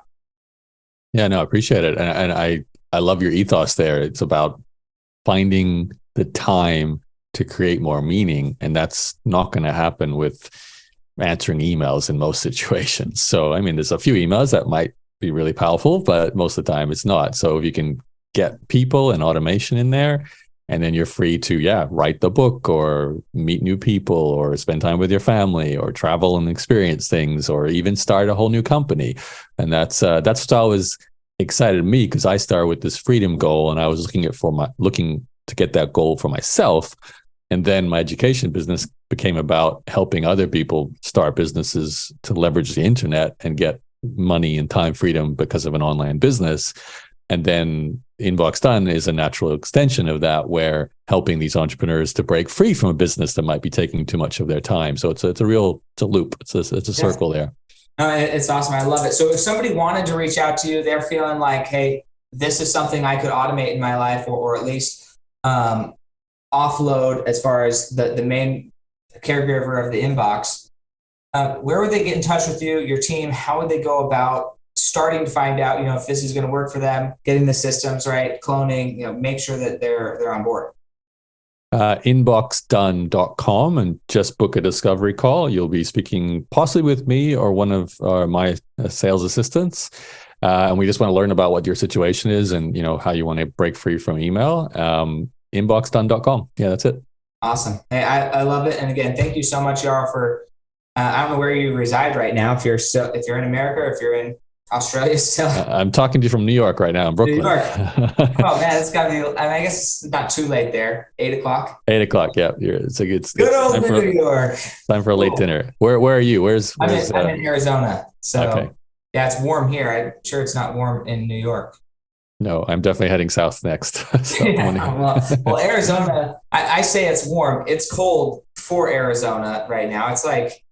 Yeah, no, I appreciate it. And I love your ethos there. It's about finding the time to create more meaning. And that's not going to happen with answering emails in most situations. So, there's a few emails that might be really powerful, but most of the time it's not. So if you can get people and automation in there, and then you're free to, write the book or meet new people or spend time with your family or travel and experience things or even start a whole new company. And that's what always excited me, because I started with this freedom goal and I was looking to get that goal for myself. And then my education business became about helping other people start businesses to leverage the internet and get money and time freedom because of an online business. And then Inbox Done is a natural extension of that, where helping these entrepreneurs to break free from a business that might be taking too much of their time. So it's a loop. It's a circle there. It's awesome. I love it. So if somebody wanted to reach out to you, they're feeling like, hey, this is something I could automate in my life, or at least offload as far as the main caregiver of the inbox. Where would they get in touch with you, your team? How would they go about starting to find out, if this is going to work for them, getting the systems right, cloning, make sure that they're on board? Inboxdone.com, and just book a discovery call. You'll be speaking possibly with me or one of my sales assistants. And we just want to learn about what your situation is and, how you want to break free from email. Inboxdone.com. Yeah, that's it. Awesome. Hey, I love it. And again, thank you so much, Yaro, for, I don't know where you reside right now. If you're in America, or if you're in Australia still. I'm talking to you from New York right now, in Brooklyn. New York. Oh man, it's gotta be. I guess it's not too late there. 8:00. 8:00. Yeah, it's good old New York. Time for a late dinner. Where are you? I'm in Arizona. So okay. Yeah, it's warm here. I'm sure it's not warm in New York. No, I'm definitely heading south next. So well, Arizona. I say it's warm. It's cold for Arizona right now. It's like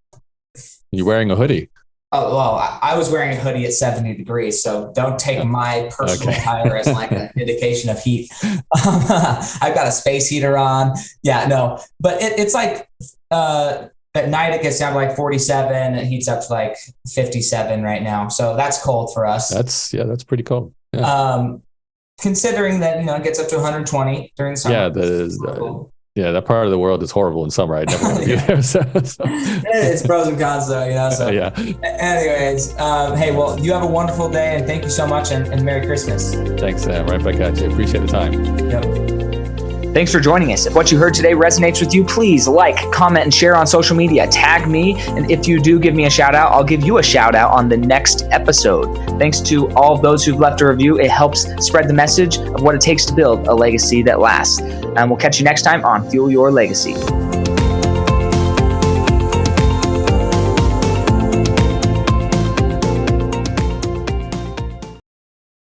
you're wearing a hoodie. Oh, well, I was wearing a hoodie at 70 degrees, so don't take my personal attire as like an indication of heat. I've got a space heater on. Yeah, no, but it's like at night it gets down to like 47 and heats up to like 57 right now. So that's cold for us. That's pretty cold. Yeah. Considering that, it gets up to 120 during the summer. Yeah, Yeah, that part of the world is horrible in summer. I never want to be there. It's pros and cons, though, you know. So, yeah. Anyways, hey, well, you have a wonderful day, and thank you so much, and Merry Christmas. Thanks, Sam. Right back at you. Appreciate the time. Yep. Thanks for joining us. If what you heard today resonates with you, please like, comment, and share on social media. Tag me, and if you do give me a shout out, I'll give you a shout out on the next episode. Thanks to all of those who've left a review. It helps spread the message of what it takes to build a legacy that lasts. And we'll catch you next time on Fuel Your Legacy.